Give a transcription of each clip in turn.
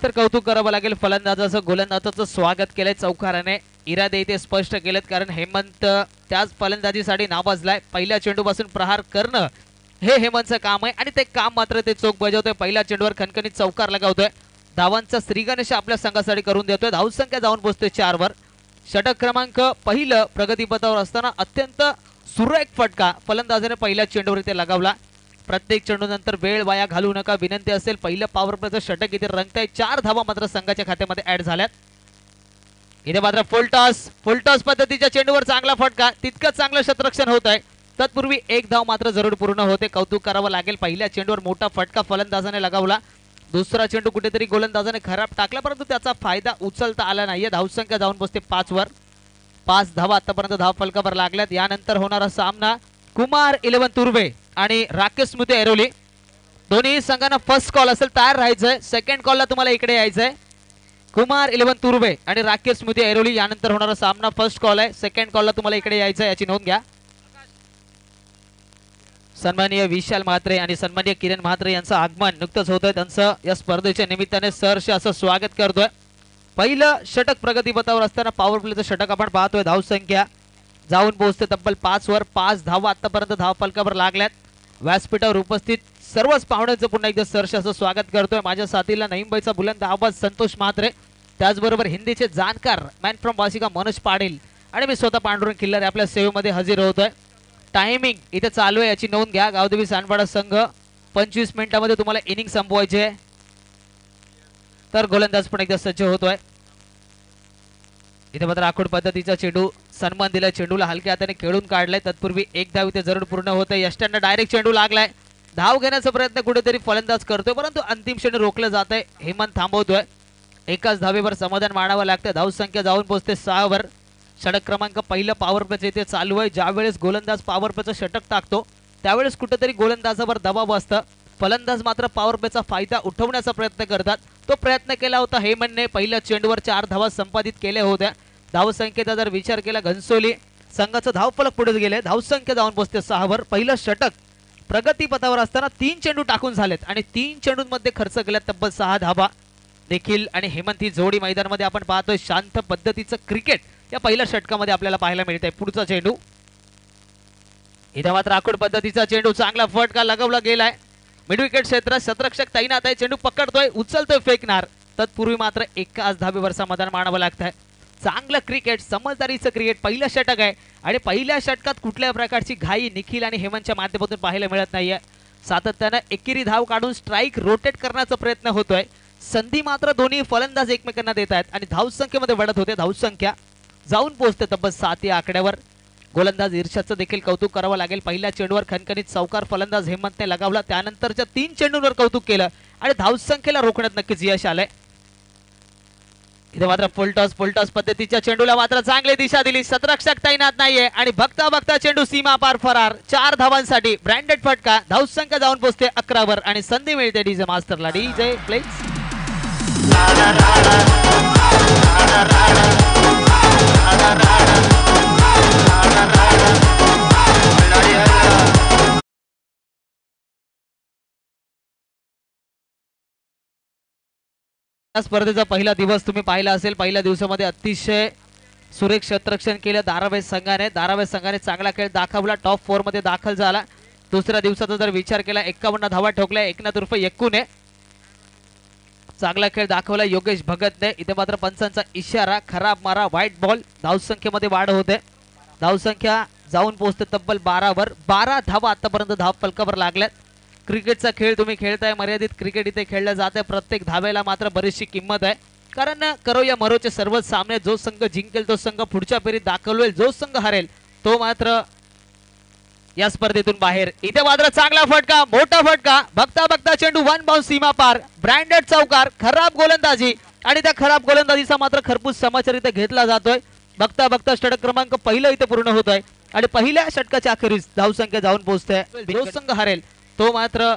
तर कौतुक करावं लागेल फलंदाजाचं. गोलंदाजाचं स्वागत केलंय चौकाराने. इरादे इथे स्पष्ट केलेत, कारण हेमंत त्याच फलंदाजीसाठी नावाजलाय. पहिल्या चेंडूपासून प्रहार करणं हे हेमंतचं काम आहे आणि ते काम मात्र ते चोख बजावतोय. पहिल्या चेंडूवर खणखणीत चौकार लगावतोय. धावांचा श्रीगणेश आपल्या संघासाठी करून देतोय. धावसंख्या जाऊन पोहोचते 4 वर. षटक क्रमांक पहिलं प्रगतीपथावर असताना अत्यंत सुरेख फटका फलंदाजाने पहिल्या चेंडूवर इथे लगावला. प्रत्येक चेंडूनंतर वेळ वाया घालू नका विनंती असेल. पहिलं पॉवर प्लेचं षटक इथे रंगतंय. 4 धावा मात्र संघाच्या खात्यामध्ये ऍड झाल्यात. इथे मात्र फुल टॉस पद्धतीच्या चेंडूवर चांगला फटका. तितकंच चांगलं क्षेत्ररक्षण होत आहे. तत्पूर्वी एक धाव मात्र जरूर पूर्ण होते. कौतुक करावं लागेल. पहिल्या चेंडूवर मोठा फटका फलंदाजाने लगावला. दुसरा चेंडू कुठेतरी गोलंदाजाने खराब टाकला, परंतु त्याचा फायदा उचलता आला नाहीये. धावसंख्या जाऊन पोहोचते 5 वर. 5 धावा आतापर्यंत धाव फलकावर लागल्यात. यानंतर होणारा सामना कुमार 11 तुर्वे आणि राकेश स्मृती ऐरोली. दोन्ही संघांना फर्स्ट कॉल असेल, तयार राहायचंय. सेकंड कॉलला तुम्हाला इकडे यायचंय. कुमार 11 तुर्वे आणि राकेश स्मृती ऐरोली यानंतर होणारा सामना फर्स्ट कॉल आहे. सेकंड कॉलला तुम्हाला इकडे यायचंय, याची नोंद घ्या. सन्माननीय विशाल म्हात्रे आणि सन्माननीय किरण म्हात्रे यांचं आगमन नुकतंच होतंय. त्यांचं या स्पर्धेच्या निमित्ताने सहर्ष असं स्वागत करतोय. पहिलं षटक प्रगतीपथावर असताना पॉवर प्लेचं षटक आपण पाहतोय. धावसंख्या जाऊन पोहोचते तब्बल 5 वर. 5 धावा आतापर्यंत धाव फलकावर लागल्यात. व्यासपीठावर उपस्थित सर्वच पाहुण्यांचं पुन्हा एकदा सहर्ष असं स्वागत करतोय. माझ्या साथीला नईमुंबईचा बुलंद आवाज संतोष म्हात्रे, त्याचबरोबर हिंदीचे जाणकार मॅन फ्रॉम वाशिका मनोज पाटील आणि मी स्वतः पांडुरंग किल्लारे आपल्या सेवेमध्ये हजर होतोय. टायमिंग इथे चालू आहे, याची नोंद घ्या. गावदेवी सांडपाडा संघ 25 मिनिटांमध्ये तुम्हाला इनिंग संपवायची आहे. तर गोलंदाज पण एकदा सज्ज होतोय. इथे मात्र आखूड पद्धतीचा चेंडू सन्मान दिला. चेंडूला हलक्या हाताने खेळून काढलाय. तत्पूर्वी एक धाव इथे जरूर पूर्ण होते. यष्टांना डायरेक्ट चेंडू लागलाय. धाव घेण्याचा प्रयत्न कुठेतरी फलंदाज करतोय, परंतु अंतिम क्षणी रोखलं जात आहे. हेमंत थांबवतोय. एकाच धावेवर समाधान मानावं लागतं. धावसंख्या जाऊन पोहोचते 6 वर. षटक क्रमांक पहिलं पॉवर प्लेचं इथे चालू आहे. ज्यावेळेस गोलंदाज पॉवर प्लेचं षटक टाकतो त्यावेळेस कुठेतरी गोलंदाजावर दबाव असतं. फलंदाज मात्र पॉवर प्लेचा फायदा उठवण्याचा प्रयत्न करतात. तो प्रयत्न केला होता हेमंतने. पहिल्या चेंडूवर 4 धावा संपादित केल्या होत्या. धावसंख्येचा जर विचार केला घनसोली संघाचं धावफलक पुढे गेले. धावसंख्या जाऊन पोहोचते 6 वर. पहिलं षटक प्रगतीपथावर असताना 3 चेंडू टाकून झालेत आणि 3 चेंडूंमध्ये खर्च केल्यात तब्बल 6 धावा. देखील आणि हेमंत ही जोडी मैदानामध्ये आपण पाहतोय. शांत पद्धतीचं क्रिकेट या पहिल्या षटकामध्ये आपल्याला पाहायला मिळतंय. पुढचा चेंडू इथे मात्र आखूड पद्धतीचा चेंडू, चांगला फटका लगावला गेलाय. मिड विकेट क्षेत्रात शतरक्षक तैनात आहे. चेंडू पकडतोय, उचलतोय, फेकणार. तत्पूर्वी मात्र एकाच धावेवर समाधान मानावं लागतंय. चांगलं क्रिकेट, समजदारीचं क्रिकेट. पहिलं षटक आहे आणि पहिल्या षटकात कुठल्या प्रकारची घाई निखिल आणि हेमंतच्या माध्यमातून पाहायला मिळत नाहीये. सातत्यानं एकेरी धाव काढून स्ट्राईक रोटेट करण्याचा प्रयत्न होतोय. संधी मात्र दोन्ही फलंदाज एकमेकांना देत आहेत आणि धावसंख्येमध्ये वाढत होते. धावसंख्या जाऊन पोहोचते तब्बल 7 या आकड्यावर. गोलंदाज इर्षादचं देखील कौतुक करावं लागेल. पहिल्या चेंडूवर खणखणीत चौकार फलंदाज हेमंतने लगावला. त्यानंतरच्या 3 चेंडूंवर कौतुक केलं आणि धावसंख्येला रोखण्यात नक्कीच यश आलंय. इथे मात्र फुल टॉस पद्धतीच्या चेंडूला मात्र चांगली दिशा दिली. शतरक्षक तैनात नाहीये आणि बघता बघता चेंडू सीमा पार फरार. 4 धावांसाठी ब्रँडेड फटका. धावसंख्या जाऊन पोहोचते 11 वर आणि संधी मिळते डीजे मास्टरला. DJ please. स्पर्धेचा पहिला दिवस तुम्ही पाहिला असेल. पहिल्या दिवसामध्ये अतिशय सुरेख क्षेत्ररक्षण केलं धारावेस संघाने. धारावेस संघाने चांगला खेळ दाखवला. टॉप 4 मध्ये दाखल झाला. दुसऱ्या दिवसाचा जर विचार केला 51 धावा ठोकल्या एकनाथ उर्फ यक्कूने. चांगला खेळ दाखवला योगेश भगतने. इथे मात्र पंचांचा इशारा, खराब मारा, व्हाईट बॉल. धावसंख्येमध्ये वाढ होते. धावसंख्या जाऊन पोहोचते तब्बल 12 वर. 12 धावा आतापर्यंत धाव फलकावर लागल्यात. क्रिकेटचा खेळ तुम्ही खेळताय. मर्यादित क्रिकेट इथे खेळलं जाते. प्रत्येक धावेला मात्र बरीचशी किंमत आहे, कारण करो या मरोचे सर्वच सामने जो संघ जिंकेल तो संघ पुढच्या फेरीत दाखल होईल. जो संघ हरेल तो मात्र या स्पर्धेतून बाहेर. इथे मात्र चांगला फटका, मोठा फटका. बघता बघता चेंडू 1 बाउंस सीमा पार. ब्रँडेड चौकार. खराब गोलंदाजी आणि त्या खराब गोलंदाजीचा मात्र खरपूस समाचार इथे घेतला जातोय. बघता बघता षटक क्रमांक पहिलं इथे पूर्ण होत आहे आणि पहिल्या षटकाच्या अखेरीस धावसंख्या जाऊन पोहोचते. जो संघ हरेल तो मात्र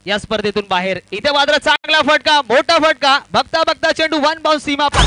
या स्पर्धेतून बाहेर. इथे मात्र चांगला फटका, मोठा फटका. बघता बघता चेंडू 1 बाउंस सीमा पार.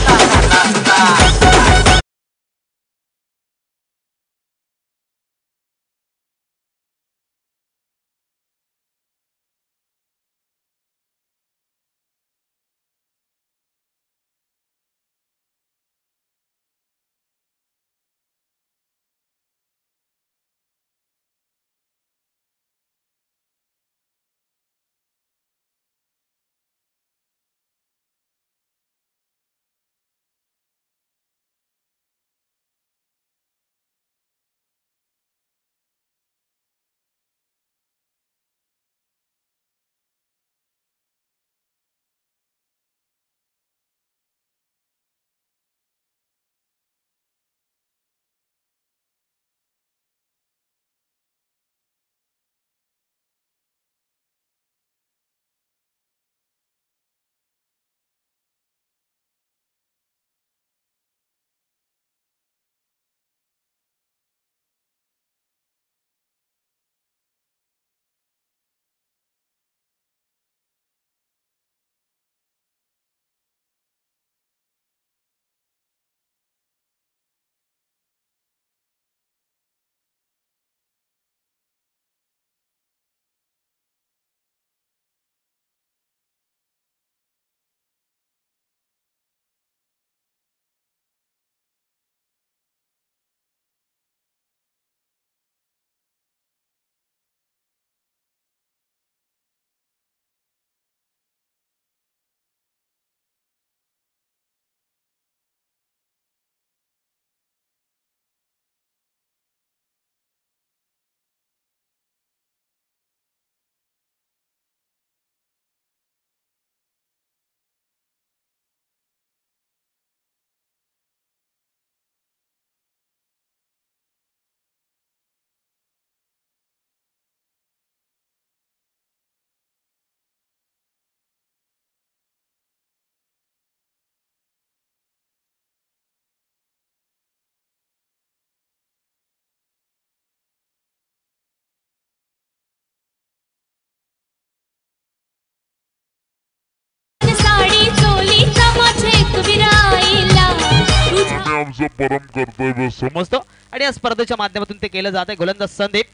तुझं परम कर्तव्य समजतो आणि या स्पर्धेच्या माध्यमातून ते केलं जात आहे. गोलंदाज संदीप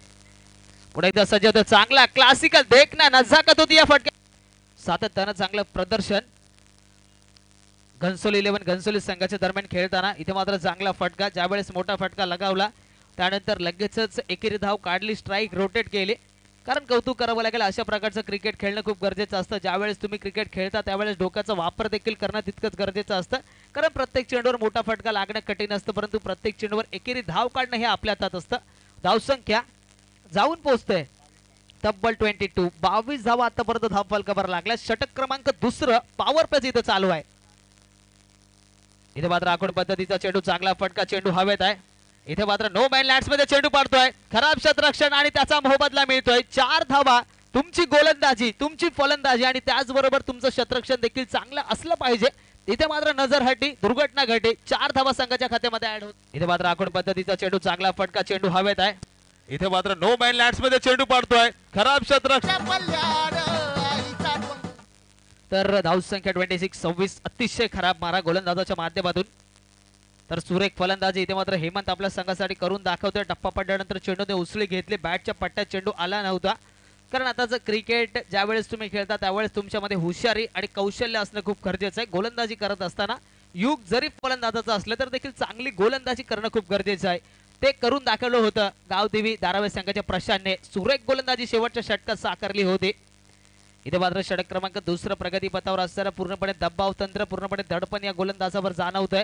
पुढे एकदा सज्ज होतो. चांगला क्लासिकल देखना नजाकत होती या फटक्या. सातत्यानं चांगलं प्रदर्शन घनसोली 11 घनसोली संघाच्या दरम्यान खेळताना. इथे मात्र चांगला फटका, ज्यावेळेस मोठा फटका लगावला त्यानंतर लगेचच एकेरी धाव काढली, स्ट्राईक रोटेट केली. कारण कौतुक करावं लागेल, अशा प्रकारचं क्रिकेट खेळणं खूप गरजेचं असतं. ज्यावेळेस तुम्ही क्रिकेट खेळता त्यावेळेस डोक्याचा वापर देखील करणं तितकंच गरजेचं असतं. कारण प्रत्येक चेंडूवर मोठा फटका लागणं कठीण असतं, परंतु प्रत्येक चेंडूवर एकेरी धाव काढणं हे आपल्या हातात असतं. धावसंख्या जाऊन पोहोचते तब्बल 22. 22 धावा आतापर्यंत धाव फलकावर लागल्या. षटक क्रमांक दुसरं पॉवर प्लेच इथं चालू आहे. इथे मात्र आखूड पद्धतीचा चेंडू, चांगला फटका, चेंडू हवेत आहे. इथे मात्र नो मॅन लँड्स मध्ये चेंडू पडतोय, खराब शतरक्षण आणि त्याचा मोबदला मिळतोय. 4 धावा. तुमची गोलंदाजी, तुमची फलंदाजी आणि त्याचबरोबर तुमचं शतरक्षण देखील चांगलं असलं पाहिजे. इथे मात्र नजर हटी, दुर्घटना घडली. 4 धावा संघाच्या खात्यामध्ये ऍड होत. इथे मात्र आखूड पद्धतीचा चेंडू, चांगला फटका, चेंडू हवेत आहे. इथे मात्र नो मॅन लँड्स मध्ये चेंडू पडतोय, खराब शतरक्षण. तर धावसंख्या 26. अतिशय खराब मारा गोलंदाजाच्या माध्यमातून. तर सुरेख फलंदाजी इथे मात्र हेमंत आपल्या संघासाठी करून दाखवतोय. टप्पा पडल्यानंतर चेंडूने उसळी घेतली, बॅटच्या पट्ट्यात चेंडू आला नव्हता. कारण आताचं क्रिकेट ज्यावेळेस तुम्ही खेळता त्यावेळेस तुमच्यामध्ये हुशारी आणि कौशल्य असणं खूप गरजेचं आहे. गोलंदाजी करत असताना युग जरी फलंदाजाचं असलं तर देखील चांगली गोलंदाजी करणं खूप गरजेचं आहे. ते करून दाखवलं होतं गावदेवी धारावी संघाच्या प्रशांतने. सुरेख गोलंदाजी शेवटच्या षटकात साकारली होती. इथे मात्र षटक क्रमांक दुसरं प्रगतीपथावर असताना पूर्णपणे दबाव तंत्र, पूर्णपणे दडपण या गोलंदाजावर जाणवतंय.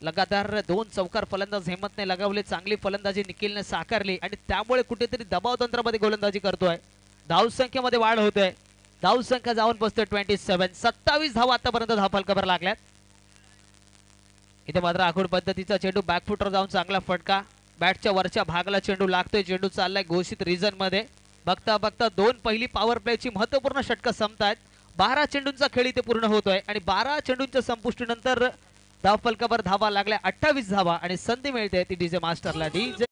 लगातार 2 चौकार फलंदाज हेमंतने लगावले, चांगली फलंदाजी निखिलने साकारली आणि त्यामुळे कुठेतरी दबाव तंत्रामध्ये गोलंदाजी करतोय. धावसंख्येमध्ये वाढ होते, धावसंख्या जाऊन पोहोचते 27. 27 धावा आतापर्यंत धाव फलकावर लागल्यात. इथे मात्र आखूड पद्धतीचा चेंडू, बॅकफुटवर जाऊन चांगला फटका, बॅटच्या वरच्या भागाला चेंडू लागतोय. चेंडू चाललाय घोषित रिझन मध्ये. बघता बघता 2 पहिली पॉवर प्लेची महत्वपूर्ण षटकं संपतायत. 12 चेंडूंचा खेळ इथे पूर्ण होतोय आणि 12 चेंडूंच्या संपुष्टीनंतर धाव फलकावर धावा लागल्या 28 धावा आणि संधी मिळते ती डीजे मास्टरला. डीजे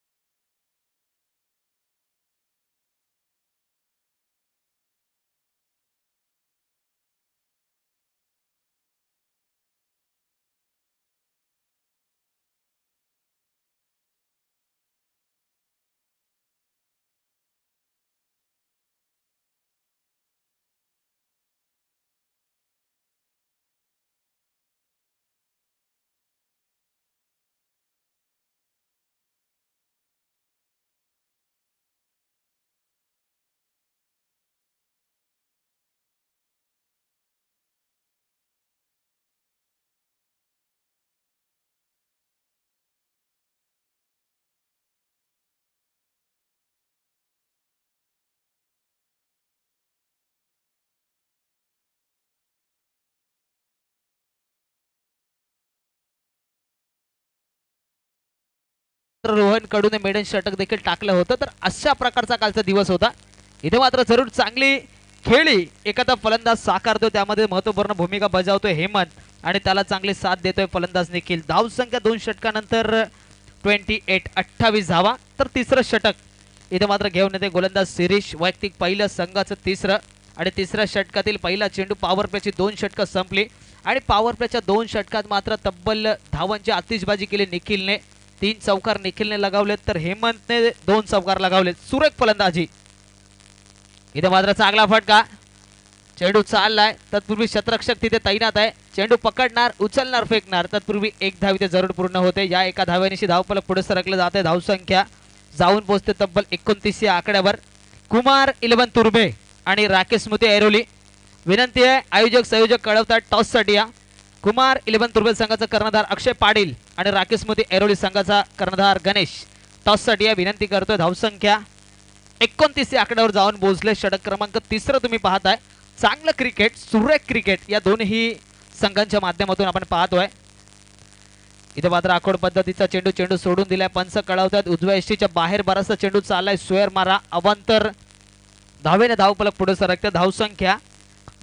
रोहन कडूने मेडन षटक देखील टाकलं होतं. तर अशा प्रकारचा कालचा दिवस होता. इथे मात्र जरूर चांगली खेळी एखादा फलंदाज साकारतो, त्यामध्ये महत्वपूर्ण भूमिका बजावतोय हेमंत आणि त्याला चांगली साथ देतोय फलंदाज निखिल. धावसंख्या 2 षटकानंतर 28 धावा. तर तिसरं षटक इथे मात्र घेऊन येते गोलंदाज शिरीष. वैयक्तिक पहिलं, संघाचं तिसरं आणि तिसऱ्या षटकातील पहिला चेंडू. पॉवर प्लेची 2 षटकं संपली आणि पॉवर प्लेच्या 2 षटकात मात्र तब्बल धावांची आतिषबाजी केली निखिलने. 3 चौकार निखिलने लगावलेत तर हेमंतने 2 चौकार लगावलेत. सुरेख फलंदाजी. इथे मात्र चांगला फटका, चेंडू चाललाय. तत्पूर्वी शतरक्षक तिथे तैनात आहे. चेंडू पकडणार, उचलणार, फेकणार. तत्पूर्वी 1 धाव इथे जरूर पूर्ण होते. या एका धाव्यानिशी धावफलक पुढे सरकलं जाते. धावसंख्या जाऊन पोहोचते तब्बल 29 या आकड्यावर. कुमार 11 तुर्भे आणि राकेश स्मृती ऐरोली. विनंती आहे आयोजक संयोजक कळवतात टॉससाठी या. कुमार 11 तुर्भे संघाचा कर्णधार अक्षय पाटील आणि राकेश स्मृती ऐरोली संघाचा कर्णधार गणेश टॉससाठी या विनंती करतोय. धावसंख्या 29 या आकड्यावर जाऊन पोहोचले. षटक क्रमांक तिसरं तुम्ही पाहताय. चांगलं क्रिकेट, सुरेख क्रिकेट या दोन्ही संघांच्या माध्यमातून आपण पाहतोय. इथे मात्र आखोड पद्धतीचा चेंडू सोडून दिलाय. पंच कळवतात उजव्या एष्टीच्या बाहेर बराचसा चेंडू चाललाय. स्वेअर मारा अवांतर धावेने धावफलक पुढे सरकते. धावसंख्या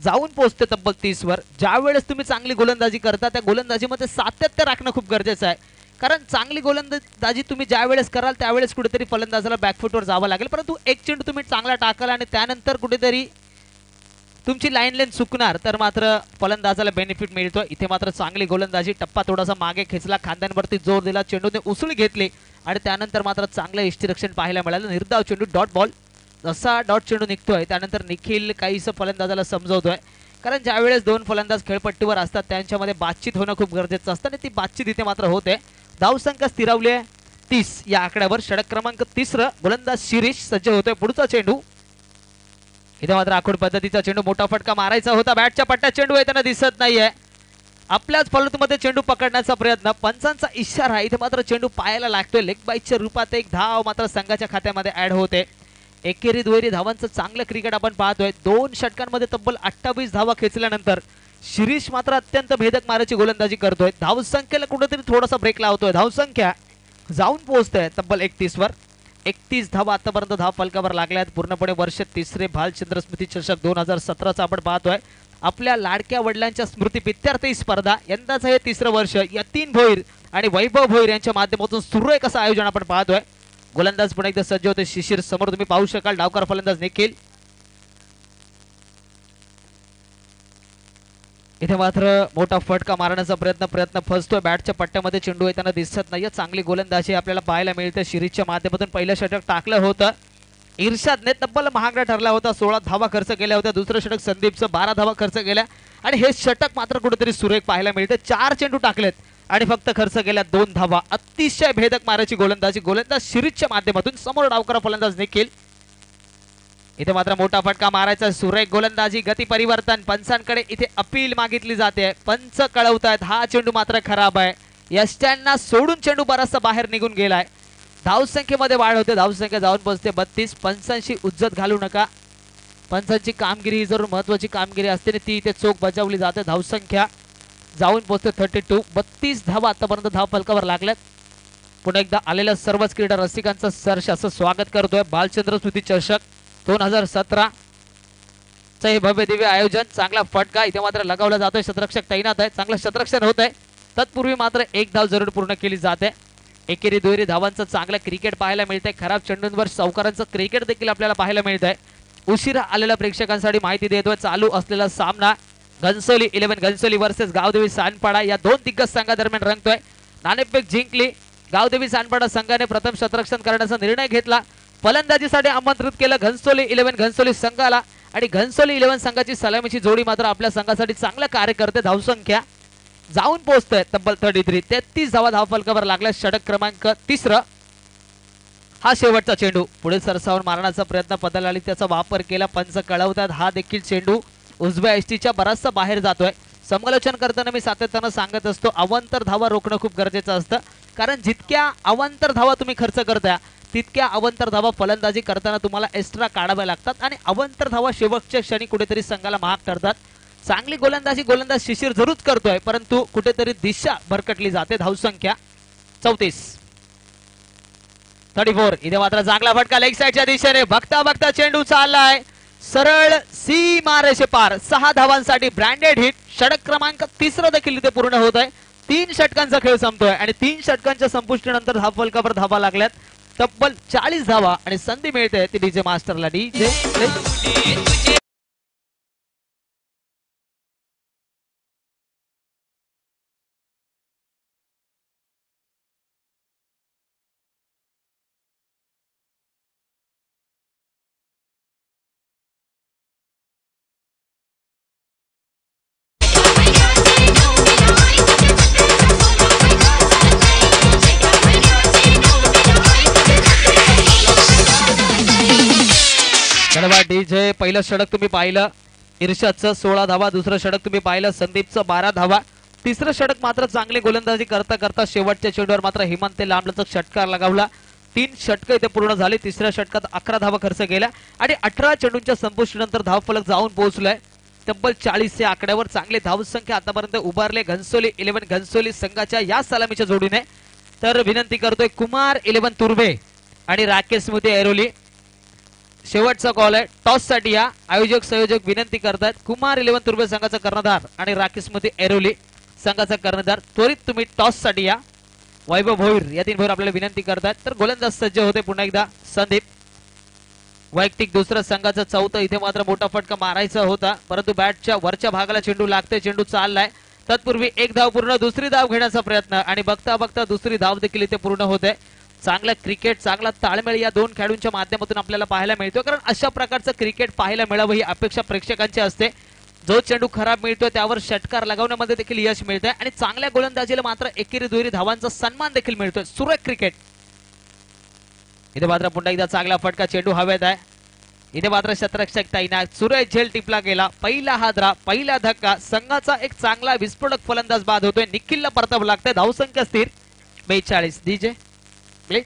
जाऊन पोहोचते तब्बल 30 वर. ज्यावेळेस तुम्ही चांगली गोलंदाजी करता त्या गोलंदाजीमध्ये सातत्य राखणं खूप गरजेचं आहे. कारण चांगली गोलंदाजी तुम्ही ज्यावेळेस कराल त्यावेळेस कुठेतरी फलंदाजाला बॅकफुटवर जावं लागेल. परंतु एक चेंडू तुम्ही चांगला टाकाल आणि त्यानंतर कुठेतरी तुमची लाईन लेन चुकणार तर मात्र फलंदाजाला बेनिफिट मिळतो. इथे मात्र चांगली गोलंदाजी, टप्पा थोडासा मागे खेचला, खांद्यांवरती जोर दिला, चेंडूने उसळी घेतली आणि त्यानंतर मात्र चांगलं यष्टीरक्षण पाहायला मिळालं. निर्धाव चेंडू, डॉट बॉल. जसा डॉट चेंडू निघतोय त्यानंतर निखिल काहीसं फलंदाजाला समजवतोय, कारण ज्यावेळेस दोन फलंदाज खेळपट्टीवर असतात त्यांच्यामध्ये बातचीत होणं खूप गरजेचं असतं आणि ती बातचीत इथे मात्र होते. धावसंख्या स्थिरावली आहे 30 या आकड्यावर. षटक क्रमांक 3 गोलंदाज शिरीष सज्ज होतोय. पुढचा चेंडू, इथे मात्र आखूड पद्धतीचा चेंडू, मोठा फटका मारायचा होता, बॅटच्या पट्ट्यात चेंडू येताना दिसत नाहीये. आपल्याच फलंदाजीमध्ये चेंडू पकडण्याचा प्रयत्न, पंचांचा इशारा. इथे मात्र चेंडू पायाला लागतोय. लेग बाईटच्या रूपात एक धाव मात्र संघाच्या खात्यामध्ये ऍड होते. एकेरी दुहेरी धावांचं चांगलं क्रिकेट आपण पाहतोय. 2 षटकांमध्ये तब्बल 28 धावा खेचल्यानंतर शिरीष मात्र अत्यंत भेदक माराची गोलंदाजी करतोय. धावसंख्येला कुठेतरी थोडासा ब्रेक लावतोय. धावसंख्या जाऊन पोहोचते तब्बल 31 वर. 31 धावा आतापर्यंत धाव फलकावर लागल्यात. पूर्णपणे वर्ष 3रे भालचंद्र स्मृती चषक 2017 आपण पाहतोय. आपल्या लाडक्या वडिलांच्या स्मृती प्रित्यर्थ ही स्पर्धा, यंदाचं हे 3रं वर्ष. यतीन भोईर आणि वैभव भोईर यांच्या माध्यमातून सुरेख असं आयोजन आपण पाहतोय. गोलंदाज पुन्हा एकदा सज्ज होते. शिशिर समोर तुम्ही पाहू शकाल. डावकार फलंदाज निखिल. इथे मात्र मोठा फटका मारण्याचा प्रयत्न फसतोय. बॅटच्या पट्ट्यामध्ये चेंडू येताना दिसत नाहीये. चांगली गोलंदाजी आपल्याला पाहायला मिळते. शिरीषच्या माध्यमातून पहिलं षटक टाकलं होतं इर्शादने, तब्बल महागडा ठरला होता. 16 धावा खर्च केल्या होत्या. दुसरं षटक संदीपचं 12 धावा खर्च केल्या आणि हे षटक मात्र कुठेतरी सुरेख पाहायला मिळते. 4 चेंडू टाकलेत आणि फक्त खर्च केल्या 2 धावा. अतिशय भेदक माराची गोलंदाजी गोलंदाज शिरीषच्या माध्यमातून. समोर डावकरा फलंदाज निखिल. इथे मात्र मोठा फटका मारायचा, सुरेख गोलंदाजी, गती परिवर्तन. पंचांकडे इथे अपील मागितली जाते. पंच कळवतायत हा चेंडू मात्र खराब आहे. यष्ट्यांना सोडून चेंडू बराचसा बाहेर निघून गेलाय. धावसंख्येमध्ये वाढ होते. धावसंख्या जाऊन पोहोचते 32. पंचांशी उज्जत घालू नका. पंचांची कामगिरी ही जरूर महत्वाची कामगिरी असते आणि ती इथे चोख बजावली जाते. धावसंख्या जाऊन पोहोचते 32. 32 धावा आतापर्यंत धाव फलकावर लागल्यात. पुन्हा एकदा आलेल्या सर्वच क्रीडा रसिकांचं सरस असं स्वागत करतोय. भालचंद्र स्मृती चषक 2017 चे हे भव्य दिव्य आयोजन. चांगला फटका इथे मात्र लगावला जातोय. शतरक्षक तैनात आहे. चांगलं शतरक्षण होत आहे. तत्पूर्वी मात्र एक धाव जरूर पूर्ण केली जाते. एकेरी दुहेरी धावांचं चांगलं क्रिकेट पाहायला मिळतंय. खराब चेंडूंवर चौकारांचं क्रिकेट देखील आपल्याला पाहायला मिळतंय. उशिरा आलेल्या प्रेक्षकांसाठी माहिती देतोय. चालू असलेला सामना घनसोली 11 घनसोली वर्सेस गावदेवी सानपाडा या 2 दिग्गज संघादरम्यान रंगतोय. नाणेफेक जिंकली. गावदेवी सानपाडा संघाने प्रथम शतरक्षण करण्याचा निर्णय घेतला. फलंदाजीसाठी आमंत्रित केलं घनसोली 11 घनसोली संघाला आणि घनसोली 11 संघाची सलामीची जोडी मात्र आपल्या संघासाठी चांगलं कार्य करते. धावसंख्या जाऊन पोहोचतोय तब्बल 33. 33 धावा धाव फलकावर लागल्या. षटक क्रमांक 3 हा शेवटचा चेंडू. पुढे सरसावून मारण्याचा प्रयत्न पदाला त्याचा वापर केला. पंच कळवतात हा देखील चेंडू उजव्या एसटीच्या बराचसा बाहेर जातोय. समालोचन करताना मी सातत्यानं सांगत असतो अवांतर धावा रोखणं खूप गरजेचं असतं, कारण जितक्या अवांतर धावा तुम्ही खर्च करता तितक्या अवांतर धावा फलंदाजी करताना तुम्हाला एक्स्ट्रा काढाव्या लागतात आणि अवांतर धावा शेवटच्या क्षणी कुठेतरी संघाला महाग ठरतात. चांगली गोलंदाजी गोलंदाज शिशिर जरूर करतोय, परंतु कुठेतरी दिशा भरकटली जाते. धावसंख्या 34. 34. इथे मात्र चांगला फटका लेग साइडच्या दिशेने. बघता बघता चेंडू चाललाय सरळ सीमारेषे पार. 6 धावांसाठी ब्रँडेड हिट. षटक क्रमांक 3 देखील इथे पूर्ण होत आहे. 3 षटकांचा खेळ संपतोय आणि 3 षटकांच्या संपुष्टीनंतर धाव फलकावर धावा लागल्यात तब्बल 40 धावा आणि संधी मिळते ती डीजे मास्टरला. DJ DJ. पहिलं षटक तुम्ही पाहिलं इर्शादचं 16 धावा. दुसरं षटक तुम्ही पाहिलं संदीपचं 12 धावा. तिसरं षटक मात्र चांगली गोलंदाजी करता करता शेवटच्या चेंडूवर मात्र हेमंत लांबलचक षटकार लगावला. 3 षटक इथे पूर्ण झाली. तिसऱ्या षटकात 11 धावा खर्च केल्या आणि 18 चेंडूंच्या संपुष्टीनंतर धावफलक जाऊन पोहोचलाय तब्बल 40 या आकड्यावर. चांगली धावसंख्या आतापर्यंत उभारले घनसोली 11 घनसोली संघाच्या या सलामीच्या जोडीने. तर विनंती करतोय कुमार 11 तुर्भे आणि राकेश स्मृती ऐरोली. शेवटचा कॉल आहे टॉस साठी. या आयोजक संयोजक विनंती करतात कुमार 11 तुर्भे संघाचा कर्णधार आणि राकेश स्मृती ऐरोली संघाचा कर्णधार, त्वरित तुम्ही टॉस साठी या. वैभव भोईर या 3 भोईर आपल्याला विनंती करतात. तर गोलंदाज सज्ज होते पुन्हा एकदा संदीप. वैयक्तिक दुसरं संघाचं चौथं. इथे मात्र मोठा फटका मारायचा होता परंतु बॅटच्या वरच्या भागाला चेंडू लागते. चेंडू चाललाय तत्पूर्वी एक धाव पूर्ण. दुसरी धाव घेण्याचा प्रयत्न आणि बघता बघता दुसरी धाव देखील इथे पूर्ण होते. चांगला क्रिकेट, चांगला ताळमेळ या दोन खेळाडूंच्या माध्यमातून आपल्याला पाहायला मिळतो. कारण अशा प्रकारचं क्रिकेट पाहायला मिळावं ही अपेक्षा प्रेक्षकांची असते. जो चेंडू खराब मिळतोय त्यावर षटकार लगवण्यामध्ये देखील यश मिळतंय आणि चांगल्या गोलंदाजीला मात्र एकेरी दुहेरी धावांचा सन्मान देखील मिळतोय. सुरेख क्रिकेट. इथे मात्र पुन्हा एकदा चांगला फटका, चेंडू हवेत आहे. इथे मात्र शतरक्षक तैनात. सुरेश झेल टिपला गेला. पहिला हादरा, पहिला धक्का. संघाचा एक चांगला विस्फोटक फलंदाज बाद होतोय. निखिलला परतावं लागतंय. धावसंख्या स्थिर 42. DJ please.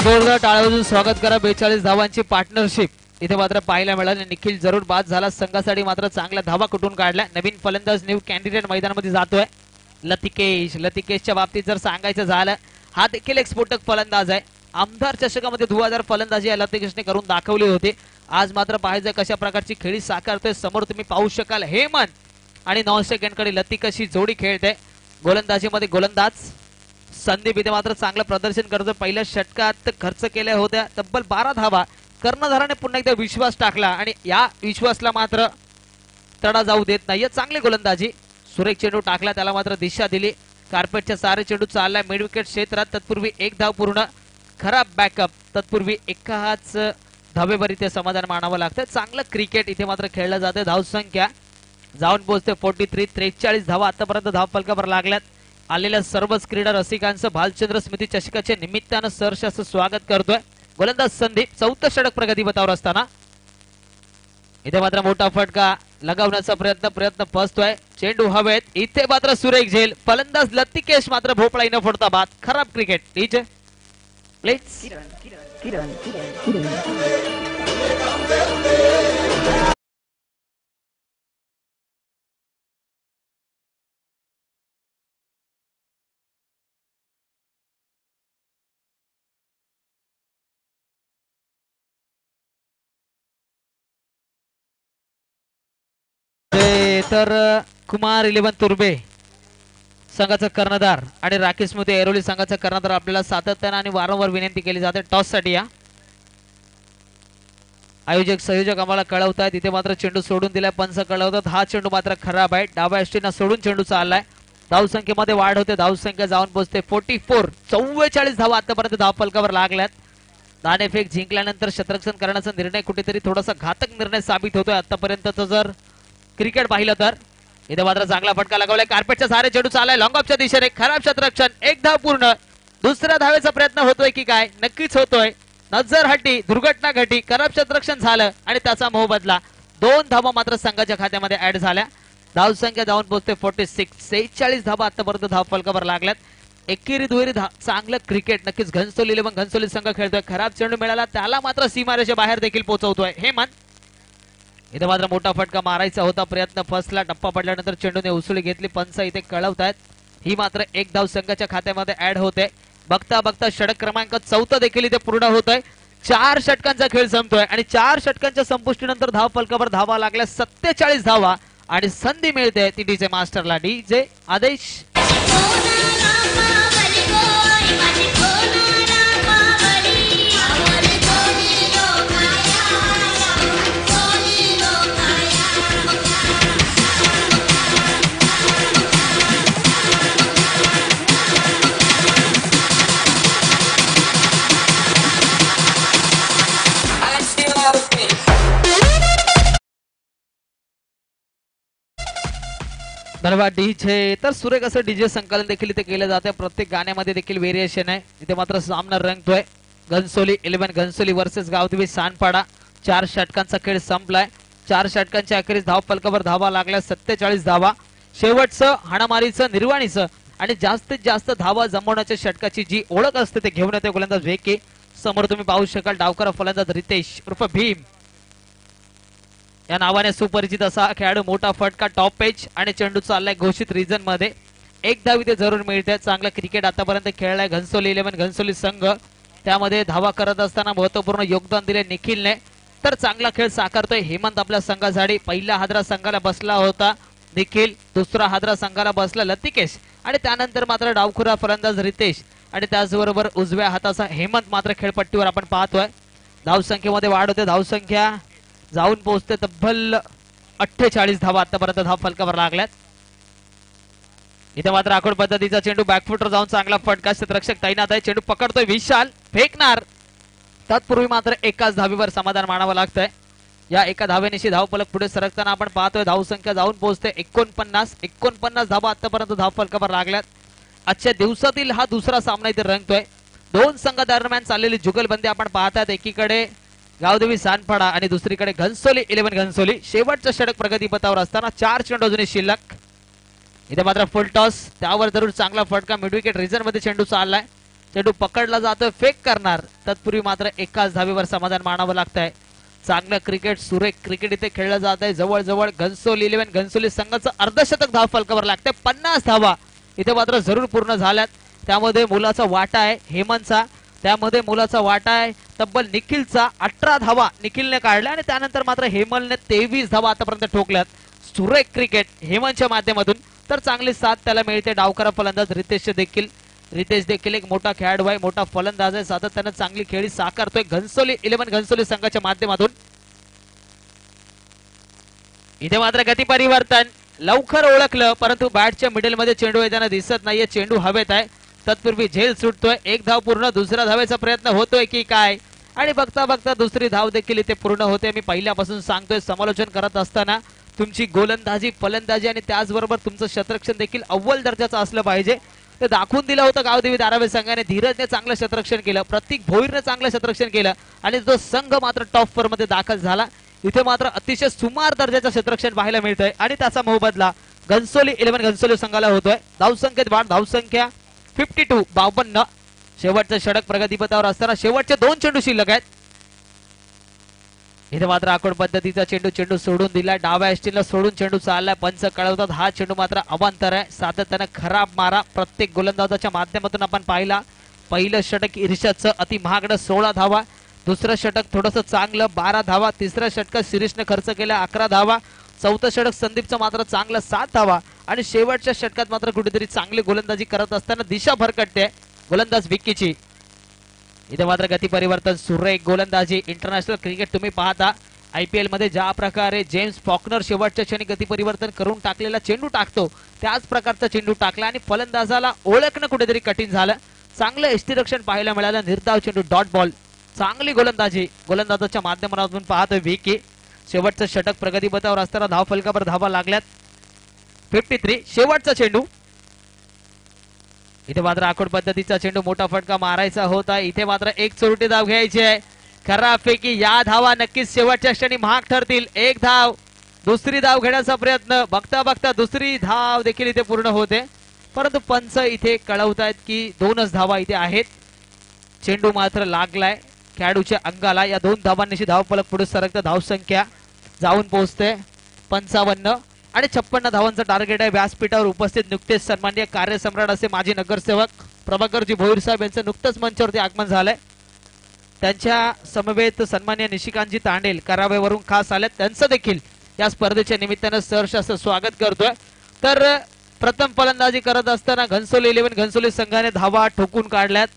जोरदार टाळ्या स्वागत करा. 42 धावांची पार्टनरशिप इथे मात्र पाहायला मिळाली. निखिल जरूर बाद झाला. संघासाठी मात्र चांगल्या धावा कुठून काढल्या. नवीन फलंदाज, न्यू कॅन्डिडेट मैदानामध्ये जातोय. लतिकेशच्या बाबतीत जर सांगायचं झालं, हा देखील एक स्फोटक फलंदाज आहे. आमदार चषकामध्ये 2000 फलंदाजी या लतिकेशने करून दाखवली होती. आज मात्र पाहायचं कशा प्रकारची खेळी साकारतोय. समोर तुम्ही पाहू शकाल हेमंत आणि 9 सेकंडकडे लतिकेशी जोडी खेळते. गोलंदाजीमध्ये गोलंदाज संदीप इथे मात्र चांगलं प्रदर्शन करतोय. पहिल्या षटकात खर्च केल्या होत्या तब्बल 12 धावा. कर्णधाराने पुन्हा एकदा विश्वास टाकला आणि या विश्वासला मात्र तडा जाऊ देत नाहीये. चांगली गोलंदाजी. सुरेख चेंडू टाकला, त्याला मात्र दिशा दिली. कार्पेटच्या सारे चेंडू चाललाय मिड विकेट क्षेत्रात. तत्पूर्वी एक धाव पूर्ण. खराब बॅकअप. तत्पूर्वी एकाच धावेवर इथे समाधान मानावं लागतं. चांगलं क्रिकेट इथे मात्र खेळलं जातं. धावसंख्या जाऊन पोहोचते 43. 43 धावा आतापर्यंत धाव फलकावर लागल्यात. आलेल्या सर्वच क्रीडा रसिकांचं भालचंद्र स्मृती चषकाच्या निमित्तानं सहर्ष असं स्वागत करतोय. गोलंदाज संदीप 4थं षटक प्रगतीपथावर असताना इथे मात्र मोठा फटका लगावण्याचा प्रयत्न फसतोय. चेंडू हवेत. इथे मात्र सुरेख झेल. फलंदाज लतिकेश मात्र भोपळा न फोडता बाद. खराब क्रिकेट. DJ please. तर कुमार 11 तुर्बे संघाचा कर्णधार आणि राकेश मोते ऐरोली संघाचा कर्णधार आपल्याला सातत्याने आणि वारंवार विनंती केली जाते टॉस साठी. या आयोजक संयोजक आम्हाला कळवतात. इथे मात्र चेंडू सोडून दिलाय. पंच कळवतात हा चेंडू मात्र खराब आहे. डाव्या एष्टीना सोडून चेंडू चाललाय. धावसंख्येमध्ये वाढ होते. धावसंख्या जाऊन पोहोचते 44. 44 धावा आतापर्यंत धाव फलकावर लागल्यात. नाणेफेक जिंकल्यानंतर शतरक्षण करण्याचा निर्णय कुठेतरी थोडासा घातक निर्णय साबित होतोय आतापर्यंतचं जर क्रिकेट पाहिलं तर. इथे मात्र चांगला फटका लगावलाय. कार्पेटच्या सारे चेंडू चाललाय लॉंग ऑफच्या दिशेने. खराब शतरक्षण. एक धाव पूर्ण. दुसऱ्या धावेचा प्रयत्न होतोय की काय? नक्कीच होतोय. नजर हटी, दुर्घटना घटी. खराब शतरक्षण झालं आणि त्याचा मोबदला. 2 धावा मात्र संघाच्या खात्यामध्ये ऍड झाल्या. धावसंख्या जाऊन पोहोचते 46. 46 धावा आतापर्यंत धाव फलकावर लागल्यात. एकेरी दुहेरी चांगलं क्रिकेट नक्कीच घनसोली 11 घनसोली संघ खेळतोय. खराब चेंडू मिळाला त्याला मात्र सीमारेषेच्या बाहेर देखील पोहोचवतोय हेमंत. इथे मात्र मोठा फटका मारायचा होता. प्रयत्न फसला. टप्पा पडल्यानंतर चेंडूने उसळी घेतली. पंच इथे कळवतायत. ही मात्र एक धाव संघाच्या खात्यामध्ये ऍड होते. बघता बघता षटक क्रमांक 4 देखील इथे पूर्ण होतोय. 4 षटकांचा खेळ संपतोय आणि 4 षटकांच्या संपुष्टीनंतर धाव फलकावर धावा लागल्या 47 धावा आणि संधी मिळते ती डीजे मास्टरला. डीजे आदेश. धन्यवाद डीजे. तर सुरेख असं डीजे संकलन देखील इथे केलं जाते. प्रत्येक गाण्यामध्ये देखील व्हेरिएशन आहे. इथे मात्र सामना रंगतोय. घनसोली 11 घनसोली वर्सेस गावदेवी सानपाडा. 4 षटकांचा खेळ संपलाय. 4 षटकांच्या अखेरीस धाव फलकावर धावा लागल्या 47 धावा. शेवटचं हाणामारीचं निर्वाणीचं आणि जास्तीत जास्त धावा जमवण्याच्या षटकाची जी ओळख असते ते घेऊन येते गोलंदाज वेके. समोर तुम्ही पाहू शकाल डावकर फलंदाज रितेश उर्फ भीम या नावाने सुपरिचित असा खेळाडू. मोठा फटका टॉप पेच आणि चेंडू चाललाय घोषित रिजन मध्ये. एक धाव इथे जरूर मिळते. चांगलं क्रिकेट आतापर्यंत खेळलाय घनसोली 11 घनसोली संघ. त्यामध्ये धावा करत असताना महत्वपूर्ण योगदान दिले निखिलने. तर चांगला खेळ साकारतोय हेमंत आपल्या संघासाठी. पहिला हादरा संघाला बसला होता निखिल, दुसरा हादरा संघाला बसला लतिकेश आणि त्यानंतर मात्र डावखुरा फलंदाज रितेश आणि त्याचबरोबर उजव्या हाताचा हेमंत मात्र खेळपट्टीवर आपण पाहतोय. धावसंख्येमध्ये वाढ होते. धावसंख्या जाऊन पोहोचते तब्बल 48 धावा आतापर्यंत धाव फलकावर लागल्यात. इथे मात्र आखूड पद्धतीचा चेंडू बॅकफुटवर जाऊन चांगला फटका. क्षेत्ररक्षक तैनात आहे. चेंडू पकडतोय विशाल, फेकणार. तत्पूर्वी मात्र एकाच धावीवर समाधान मानावं लागतंय. या एका धावेनिशी धावफलक पुढे सरकताना आपण पाहतोय. धावसंख्या जाऊन पोहोचते 49 धावा आतापर्यंत धाव फलकावर लागल्यात. आजच्या दिवसातील हा दुसरा सामना इथे रंगतोय. दोन संघादरम्यान चाललेली जुगलबंदी आपण पाहतात. एकीकडे गावदेवी सानपाडा आणि दुसरीकडे घनसोली 11 घनसोली. शेवटचं षटक प्रगतीपथावर असताना 4 चेंडू अजूनही शिल्लक. इथे मात्र फुल टॉस, त्यावर जरूर चांगला फटका. मिड विकेट रिझन मध्ये चेंडू चाललाय. चेंडू पकडला जातोय, फेक करणार. तत्पूर्वी मात्र एकाच धावेवर समाधान मानावं लागतंय. चांगलं क्रिकेट, सुरेख क्रिकेट इथे खेळलं जात आहे. जवळजवळ घनसोली 11 घनसोली संघाचं अर्धशतक धाव फलकावर लागतंय. 50 धावा इथे मात्र जरूर पूर्ण झाल्यात. त्यामध्ये मुलाचा वाटा आहे हेमंतचा, त्यामध्ये मुलाचा वाटा आहे तब्बल निखिलचा. 18 धावा निखिलने काढल्या आणि त्यानंतर मात्र हेमलने 23 धावा आतापर्यंत ठोकल्यात. सुरेख क्रिकेट हेमंतच्या माध्यमातून. तर चांगली साथ त्याला मिळते. डावकरा फलंदाज रितेश देखील एक मोठा खेळाडू आहे, मोठा फलंदाज आहे. सातत्याने चांगली खेळी साकारतोय घनसोली 11 घनसोली संघाच्या माध्यमातून. इथे मात्र गती परिवर्तन लवकर ओळखलं, परंतु बॅटच्या मिडल मध्ये चेंडू येताना दिसत नाहीये. चेंडू हवेत आहे. तत्पूर्वी झेल सुटतोय. एक धाव पूर्ण, दुसऱ्या धावेचा प्रयत्न होतोय की काय आणि बघता बघता दुसरी धाव देखील इथे पूर्ण होते. मी पहिल्यापासून सांगतोय समालोचन करत असताना तुमची गोलंदाजी, फलंदाजी आणि त्याचबरोबर तुमचं क्षेत्ररक्षण देखील अव्वल दर्जाचं असलं पाहिजे. ते दाखवून दिलं होतं गावदेवी धारावी संघाने. धीरजने चांगलं क्षेत्ररक्षण केलं, प्रतीक भोईरने चांगलं क्षेत्ररक्षण केलं आणि जो संघ मात्र टॉप 4 मध्ये दाखल झाला. इथे मात्र अतिशय सुमार दर्जाचं क्षेत्ररक्षण पाहायला मिळतंय आणि त्याचा मोबदला घनसोली 11 घनसोली संघाला होतोय. धावसंख्येत वाढ, धावसंख्या 52. शेवटचं षटक प्रगतीपथावर असताना शेवटचे 2 चेंडू शिल्लक आहेत. इथे मात्र आखूड पद्धतीचा चेंडू सोडून दिलाय. डाव्या एसटीला सोडून चेंडू चाललाय. पंच कळवतात हा चेंडू मात्र अवांतर आहे. सातत्याने खराब मारा प्रत्येक गोलंदाजाच्या माध्यमातून आपण पाहिला. पहिलं षटक इर्षदचं अति महागडं 16 धावा. दुसरं षटक थोडंसं चांगलं 12 धावा. तिसऱ्या षटकात शिरीषने खर्च केला 11 धावा. चौथं षटक संदीपचं मात्र चांगलं 7 धावा आणि शेवटच्या षटकात मात्र कुठेतरी चांगली गोलंदाजी करत असताना दिशा भरकटते गोलंदाज विक्कीची. इथे मात्र गती परिवर्तन, सुरेख गोलंदाजी. इंटरनॅशनल क्रिकेट तुम्ही पाहता. IPL मध्ये ज्या प्रकारे जेम्स फॉकनर शेवटच्या क्षणी गती परिवर्तन करून टाकलेला चेंडू टाकतो त्याच प्रकारचा चेंडू टाकला आणि फलंदाजाला ओळखणं कुठेतरी कठीण झालं. चांगलं यष्टीरक्षण पाहायला मिळालं. निर्धाव चेंडू, डॉट बॉल. चांगली गोलंदाजी गोलंदाजाच्या माध्यमातून पाहतोय विकी. शेवटचं षटक प्रगतीपथावर असताना धाव फलकावर धावा लागल्यात 53. शेवटचा चेंडू. इथे मात्र आखूड पद्धतीचा चेंडू, मोठा फटका मारायचा होता. इथे मात्र एक चोरटी धाव घ्यायची आहे. खरापैकी या धावा नक्कीच शेवटच्या क्षणी महाग ठरतील. एक धाव, दुसरी धाव घेण्याचा प्रयत्न. बघता बघता दुसरी धाव देखील इथे पूर्ण होते, परंतु पंच इथे कळवतायत की 2च धावा इथे आहेत. चेंडू मात्र लागलाय खेळाडूच्या अंगाला. या 2 धावांनिशी धावफलक पुढे सरकतं. धावसंख्या जाऊन पोहोचते 55 आणि 56 धावांचं टार्गेट आहे. व्यासपीठावर उपस्थित नुकतेच सन्माननीय कार्यसम्राट असे माजी नगरसेवक प्रभाकरजी भोईर साहेब यांचं नुकतंच मंचावरती आगमन झालंय. त्यांच्या समवेत सन्माननीय निशिकांतजी तांडेल करावेवरून खास आलेत. त्यांचं देखील या स्पर्धेच्या निमित्तानं सहर्ष असं स्वागत करतोय. तर प्रथम फलंदाजी करत असताना घनसोली 11 घनसोली संघाने धावा ठोकून काढल्यात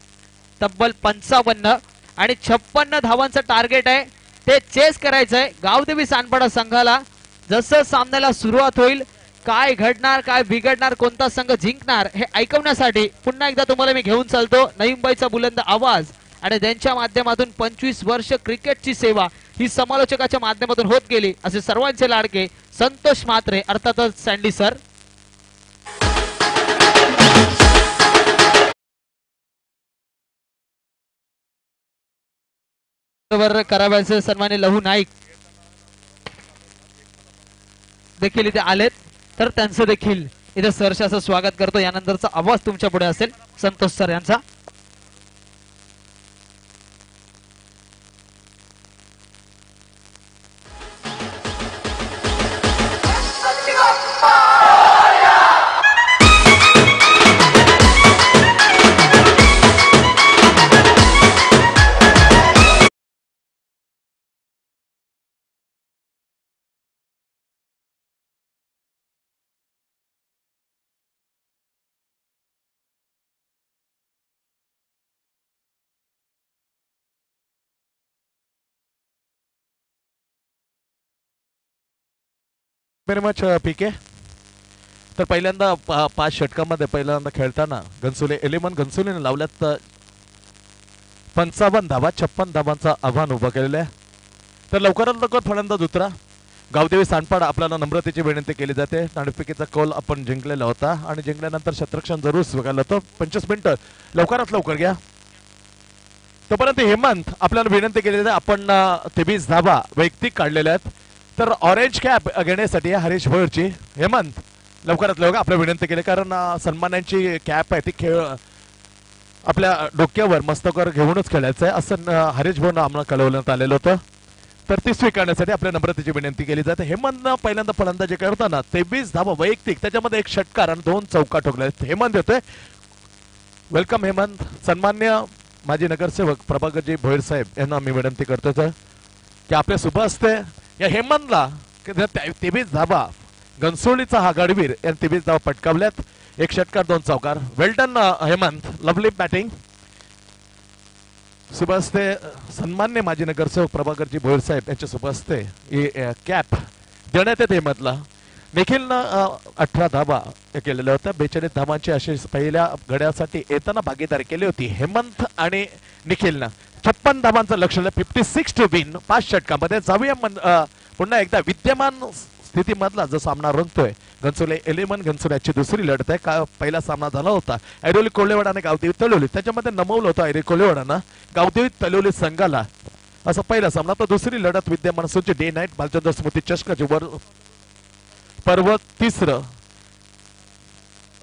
तब्बल 55 आणि 56 धावांचं टार्गेट आहे. ते चेस करायचंय गावदेवी सानपाडा संघाला. जसं सामन्याला सुरुवात होईल, काय घडणार, काय बिघडणार, कोणता संघ जिंकणार हे ऐकवण्यासाठी पुन्हा एकदा तुम्हाला मी घेऊन चालतो. नईमबाईचा बुलंद आवाज आणि त्यांच्या माध्यमातून 25 वर्ष क्रिकेटची सेवा ही समालोचकाच्या माध्यमातून होत गेली असे सर्वांचे लाडके संतोष म्हात्रे अर्थातच सँडी सर. कराव्याचे सन्मान्य लहू नाईक देखील इथे आलेत, तर त्यांचं देखील इथे सहर्ष असं स्वागत करतो. यानंतरचा आवाज तुमच्या पुढे असेल संतोष सर यांचा. व्हेरी मच पीके. तर पहिल्यांदा 5 षटकामध्ये पहिल्यांदा खेळताना घनसोली 11 घनसोलीने लावल्यात 55 धावा, 56 धावांचा आव्हान उभं केलेलं आहे. तर लवकरात लवकर फलंदाज उतरा. गावदेवी सांडपाड आपल्याला नम्रतेची विनंती केली जाते. नाणेफेकीचा कौल आपण जिंकलेला होता आणि जिंकल्यानंतर शतरक्षण जरूर स्वीकारलं होतं. 25 मिनिटं लवकरात लवकर घ्या. तोपर्यंत हेमंत आपल्याला विनंती केली जाते. आपण 23 धावा वैयक्तिक काढलेल्या आहेत. तर ऑरेंज कॅप घेण्यासाठी हरीश भोयरची हेमंत लवकरात लवकर आपल्याला विनंती केली, कारण सन्मानांची कॅप आहे ती खेळ आपल्या डोक्यावर मस्तकावर घेऊनच खेळायचं आहे असं हरीश भाऊंना आम्हाला कळवण्यात आलेलं होतं. तर ती स्वीकारण्यासाठी आपल्या नम्रतेची विनंती केली जाते. हेमंत पहिल्यांदा फलंदाजी करताना 23 धावा वैयक्तिक, त्याच्यामध्ये 1 षटकार आणि 2 चौका ठोकले. हेमंत येतोय. वेलकम हेमंत. सन्मान्य माजी नगरसेवक प्रभाकरजी भोयर साहेब यांना मी विनंती करतो की आपल्या शुभ हस्ते या हेमंतला 23 धावा, घनसोलीचा हा गडवीर यांनी 23 धावा पटकावल्यात. 1 षटकार 2 चौकार. वेल डन हेमंत, लवली बॅटिंग. शुभ हस्ते सन्मान्य माजी नगरसेवक प्रभाकरजी भोयर साहेब यांच्या शुभ हस्ते कॅप देण्यात येते हेमंतला. निखिलनं 18 धावा केलेल्या होत्या. 42 धावांची अशी पहिल्या गड्यासाठी येताना भागीदारी केली होती हेमंत आणि निखिलनं. 56 धावांचं लक्ष 56 टू विन 5 षटकामध्ये. जाऊया पुन्हा एकदा विद्यमान स्थितीमधला जो सामना रंगतोय घनसोली 11 घनसोलीची दुसरी लढत आहे. पहिला सामना झाला होता ऐरोली कोल्हेवाडा आणि गावदेवी तलोली, त्याच्यामध्ये नमवलं होतं ऐरोली कोल्हेवाडानं गावदेवी तलोली संघाला असा पहिला सामना. तर दुसरी लढत विद्यमान सूची डे नाईट भालचंद्र स्मृती चषकाचे वर पर्व तिसरं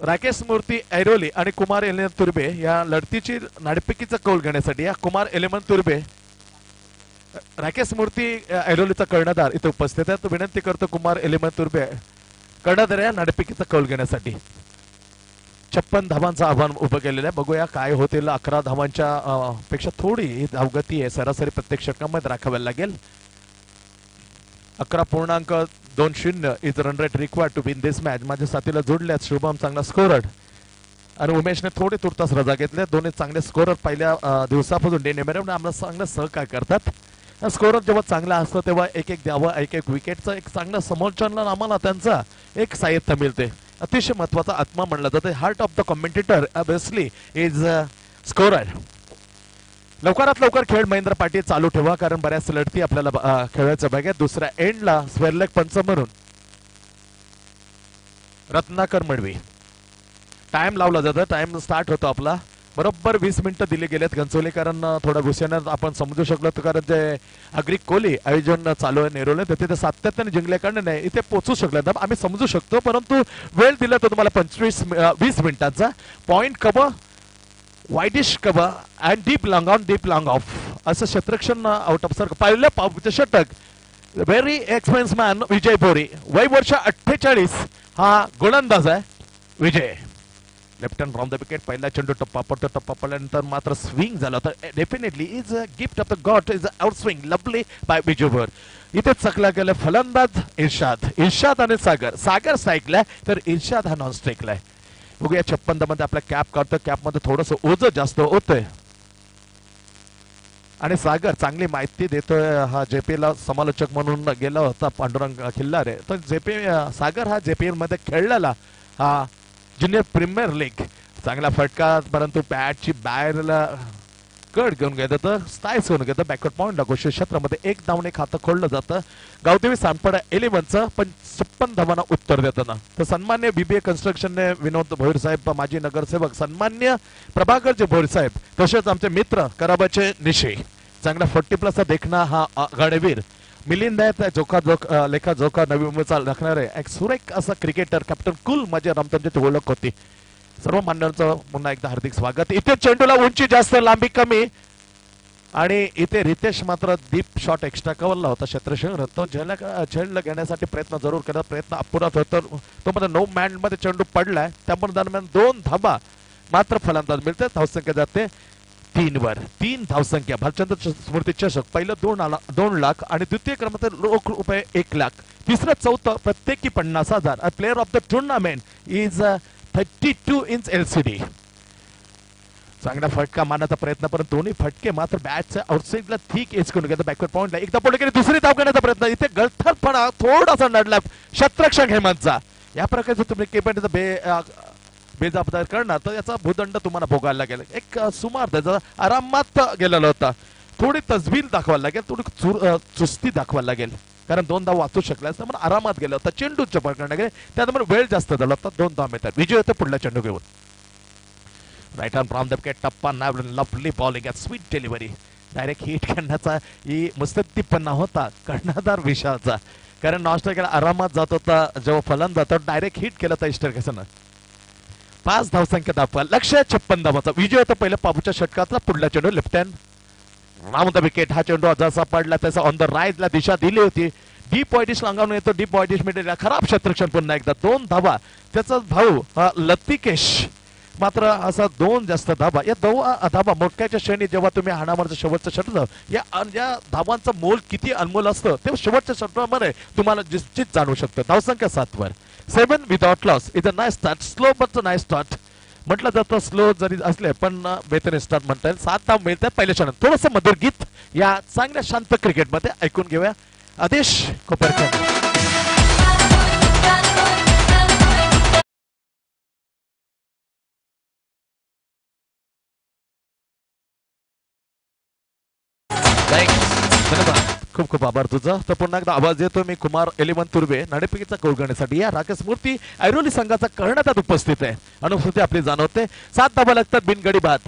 राकेश मूर्ती ऐरोली आणि कुमार 11 तुर्बे या लढतीची नाणेफेकीचा कौल घेण्यासाठी या कुमार 11 तुर्बे राकेश मूर्ती ऐरोलीचा कर्णधार इथे उपस्थित आहे. तो विनंती करतो कुमार 11 तुर्बे कर्णधार या नाणेफेकीचा कौल घेण्यासाठी. 56 धावांचं आव्हान उभं केलेलं आहे. बघूया काय होतील. 11 धावांच्या पेक्षा थोडी धावगती आहे सरासरी प्रत्येक षटकामध्ये राखाव्याला लागेल. 11.20 is run rate required to win this match. माझ्या साथीला जोडल्यात शुभम चांगला स्कोरर आणि उमेशने थोडी तुर्तास रजा घेतल्या. दोन्ही चांगले स्कोरर पहिल्या दिवसापासून डे नेमेरे आम्हाला चांगलं सहकार्य करतात. स्कोरर जेव्हा चांगला असतो तेव्हा एक द्यावं, एक विकेटचं एक चांगलं समोरच्याला आम्हाला त्यांचा एक साहित्य मिळते. अतिशय महत्वाचा आत्मा म्हणला जातो. Heart of the competitor obviously is scorer. लवकरात लवकर खेळ महेंद्र पाटील चालू ठेवा, कारण बऱ्याच लढती आपल्याला खेळायचं बघा. दुसऱ्या एंडला स्वेरलेग पंच म्हणून रत्नाकर मडवी टाइम लावला जातो. टाइम स्टार्ट होतो आपला. बरोबर 20 मिनिटं दिले गेलेत घनसोली, कारण थोडा गुस्सेनं आपण समजू शकलो, कारण जे अग्रिक कोहली आयोजन चालू आहे नेरोले तिथे सातत्याने जिंकल्या कारण नाही इथे पोहोचू शकले तर आम्ही समजू शकतो. परंतु वेळ दिला तर तुम्हाला 20 मिनिटांचा point cover, wideish cover and deep long off असं शतरक्षण आउट ऑफ सर. पहिलं षटक very experience man Vijay Bori, वय वर्ष 48, हा गोलंदाज आहे Vijay. Left hand from the wicket. पहिला चेंडू टप्पा पडल्यानंतर मात्र स्विंग झाला तर definitely is a gift of the god, is out swing lovely by विजयवर. इथे चकला गेला फलंदाज इर्शाद आणि सागर स्ट्राईकला तर इर्शाद हा नॉन स्ट्राईकला आहे. बघूया 56 मध्ये आपला कॅप काढतो. कॅप मध्ये थोडस ओझं जास्त होतंय आणि सागर चांगली माहिती देतोय. हा जेपी ला समालोचक म्हणून गेला होता पांडुरंग खिल्लारे. तर जेपी सागर हा जेपीएल मध्ये खेळलेला हा ज्युनियर प्रीमियर लीग चांगला फटका, परंतु बॅटची बाहेरला कट घेऊन घेतं तर स्टाईल्स घेऊन घेतं. बॅकवर्ड पॉईंट लागू क्षेत्रामध्ये 1 धावने खातं खोललं जातं गावदेवी सांडपाडा 11चं. पण 56 धावांना उत्तर देताना तर सन्मान्य बीबीए कन्स्ट्रक्शनने विनोद भोयर साहेब माजी नगरसेवक, सन्मान्य प्रभाकरजी भोयर साहेब, तसेच आमचे मित्र कराबाचे निशे, चांगला 40+ देखना हा गडवीर मिलिंद आहे. लेखा जोखा नवी मुंबईचा राखणारे एक सुरेख असा क्रिकेटर कॅप्टन कुल माझ्या रामचंद्रची ओळख होती. सर्व मान्यवरांचं पुन्हा एकदा हार्दिक स्वागत. इथे चेंडूला उंची जास्त लांबी कमी आणि इथे रितेश मात्र डीप शॉट एक्स्ट्रा कव्हरला होता. क्षेत्रशहर तो झेलला घेण्यासाठी प्रयत्न जरूर केला. प्रयत्न अपुराच होता. तो मध्ये 9 मॅन मध्ये चेंडू पडलाय. त्यामुळे दरम्यान 2 धाबा मात्र फलंदाज मिळते. धावसंख्या जाते 3 वर. 3 धावसंख्या. भालचंद्र स्मृती चषक पहिलं 2 लाख आणि द्वितीय क्रमांक रोख रुपये 1 लाख. तिसरं चौथं प्रत्येकी 50,000. Player of the tournament is 32 inch LCD. चांगला फटका मारण्याचा प्रयत्न, परंतु दोन्ही फटके मात्र बॅटच्या आउटसाइडला ठीक एज करून घेतात बॅकवर्ड पॉइंटला. एकदा पुढे गेले, दुसरी धाव करण्याचा प्रयत्न, इथे गळथरपणा थोडासा नडला शतरक्षक हेमंतचा. या प्रकारचे तुम्ही केपॅनचा बेजबाबदार करणार तर याचा भूदंड तुम्हाला भोगायला लागेल. एक सुमार त्याचा आरामात गेलेला होता, थोडी तजवीर दाखवायला लागेल, थोडी चुस्ती दाखवायला लागेल, कारण 2 धाव वाचू शकला असता पण आरामात गेला होता. चेंडू चपळ करण्यात गेले, त्यामुळे वेळ जास्त झाला होता. 2 धाव मिळतात. विजय होते पुढला चेंडू घेऊन. Right arm from the wicket, टप्पा नाव lovely bowling at sweet delivery. Direct hit करण्याचा ही मुस्तद्दीपणा होता कर्णधार विशालचा, कारण नॉस्ट्रेलियाला आरामात जात होता. जेव्हा फलंदाज जातो डायरेक्ट हिट केलं तर इष्टरकेसनं 5 धावसंख्या दाखवा. लक्ष्य 56 धावाचा. विजय होता पहिल्या बाबूच्या षटकातला. पुढला चेंडू left hand round the wicket. हा चेंडू जसा पडला तसा ऑन द राईट ला दिशा दिली होती. डीप वाईडिश लांगावून येतो, डीप वाईडिश मिळेल. खराब क्षेत्ररक्षण पुन्हा एकदा. 2 धावा. त्याचा भाऊ लतिकेश मात्र असा 2 जास्त धावा. या धावा मोठ्याच्या श्रेणी जेव्हा तुम्ही हाणामारचं शेवटचं षटक, या धावांचं मोल किती अनमोल असतं ते शेवटच्या षटकामध्ये तुम्हाला निश्चित जाणू शकतं. धावसंख्या 7 वर. 7 विदाउट लॉस. इथं nice start, slow but nice start म्हटलं जातं. स्लो जरी असले पण बेहतरीन स्टार्ट म्हणता येईल. 7 धाव मिळतात पहिल्या क्षणात. थोडंसं मधुर गीत या चांगल्या शांत क्रिकेटमध्ये ऐकून घेऊया. आदेश कोपरकर. धन्यवाद, खूप खूप आभार तुझा. तर पुन्हा एकदा आवाज देतो मी कुमार एलिवन तुर्बे नाणेफेकीचा गोल करण्यासाठी. या राकेश मूर्ती ऐरोली संघाचा कर्णधार उपस्थित आहे. अनुपस्थिती आपली जाणवते. 7 धावा लागतात बिनगडी बाद.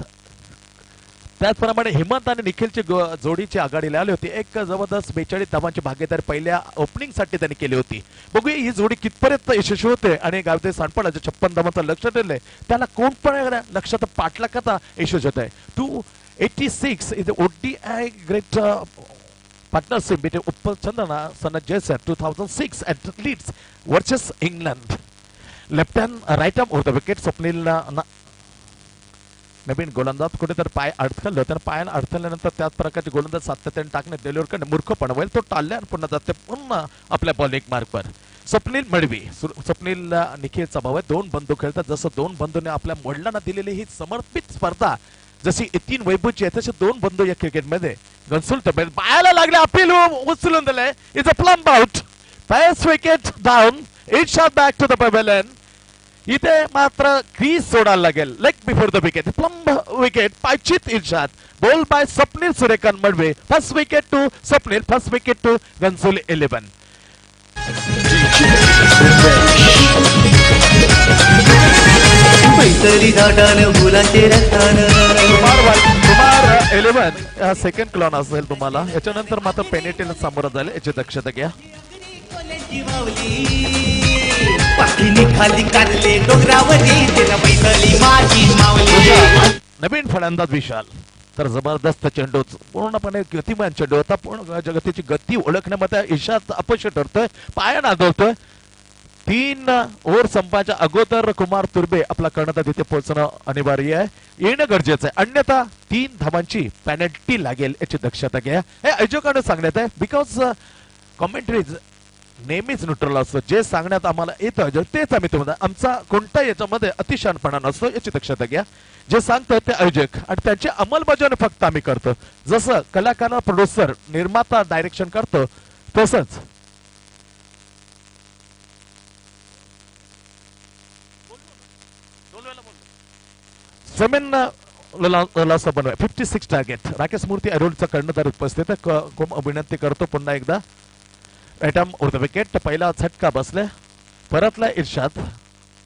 त्याचप्रमाणे हेमंत आणि निखिलची जोडीची आघाडीला आली होती. एक जबरदस्त 42 धावांची भागीदारी पहिल्या ओपनिंग साठी त्यांनी केली होती. बघूया ही जोडी कितपर्यंत यशस्वी होते आणि गावते सांडपडाचे 56 धावांचं लक्ष ठेवलंय त्याला कोण पण लक्षात पाठला कथा यशस्वी होत आहे. 286 is the ODI great partnership between Uppal Chandana son of Jason 2006 at Leeds versus England. Left hand, right arm over the wicket. Swapnil नवीन गोलंदाज कुठेतरी पाय अडकलं, तर पायाला अडकल्यानंतर त्याच प्रकारचे गोलंदाज सातत्याने टाकणे डेलिव्हर मूर्खपणा होईल. तो टाळल्या आणि पुन्हा जाते पुन्हा आपल्या बॉलिंग मार्कवर. स्वप्नील मडवी. स्वप्नील निखिलचा भाव आहे. 2 बंधू खेळतात. जसं 2 बंधूने आपल्या वडिलांना दिलेली ही समर्पित स्पर्धा जशी 3 वैभवची आहे तसे 2 बंधू या क्रिकेटमध्ये गन्सुलत पायाला लागले. अपील उचलून दिले. It's a plumb out. First wicket down. It shot back to the pavilion. इथे मात्र क्रीज सोडायला लागेल. Leg before the wicket. Plumb wicket. पायचित Irshad. Ball by Swapnil Suryakant Madve. First wicket to Swapnil. First wicket to गन्सुल 11. कुमार 11 सेकंड क्लॉन असेल तुम्हाला. याच्यानंतर मात्र पेनेटीला सामोरं झाले. याची दक्षता घ्या. नवीन फलंदाज विशाल. तर जबरदस्त चेंडू, पूर्णपणे गतिमान चेंडू होता. पूर्ण जगतीची गती ओळखण्यामध्ये ईशात अपयश ठरतोय. पाया नादवतोय. 3 ओव्हर संपाच्या अगोदर कुमार तुर्बे आपला कर्णधार तिथे पोहोचणं अनिवार्य आहे, येणं गरजेचं आहे. अन्यथा 3 धावांची पेनल्टी लागेल याची दक्षता घ्या. हे आयोजकांना सांगण्यात आहे. बिकॉज कॉमेंट्रीज नेहमीच न्यूट्रल असतं. जे सांगण्यात आम्हाला येतं तेच आम्ही तुम्हाला, आमचा कोणता याच्यामध्ये अतिशहाणपणा नसतो याची दक्षता घ्या. जे सांगतो ते आयोजक आणि त्यांची अंमलबजावणी फक्त आम्ही करतो. जसं कलाकार, प्रोड्युसर, निर्माता डायरेक्शन करतो तसंच जमीन 56 टार्गेट. राकेश मूर्ती ऐरोलीचा कर्णधार उपस्थित विनंती करतो पुन्हा एकदा. Right arm over the wicket. पहिला झटका बसले. परतला Irshad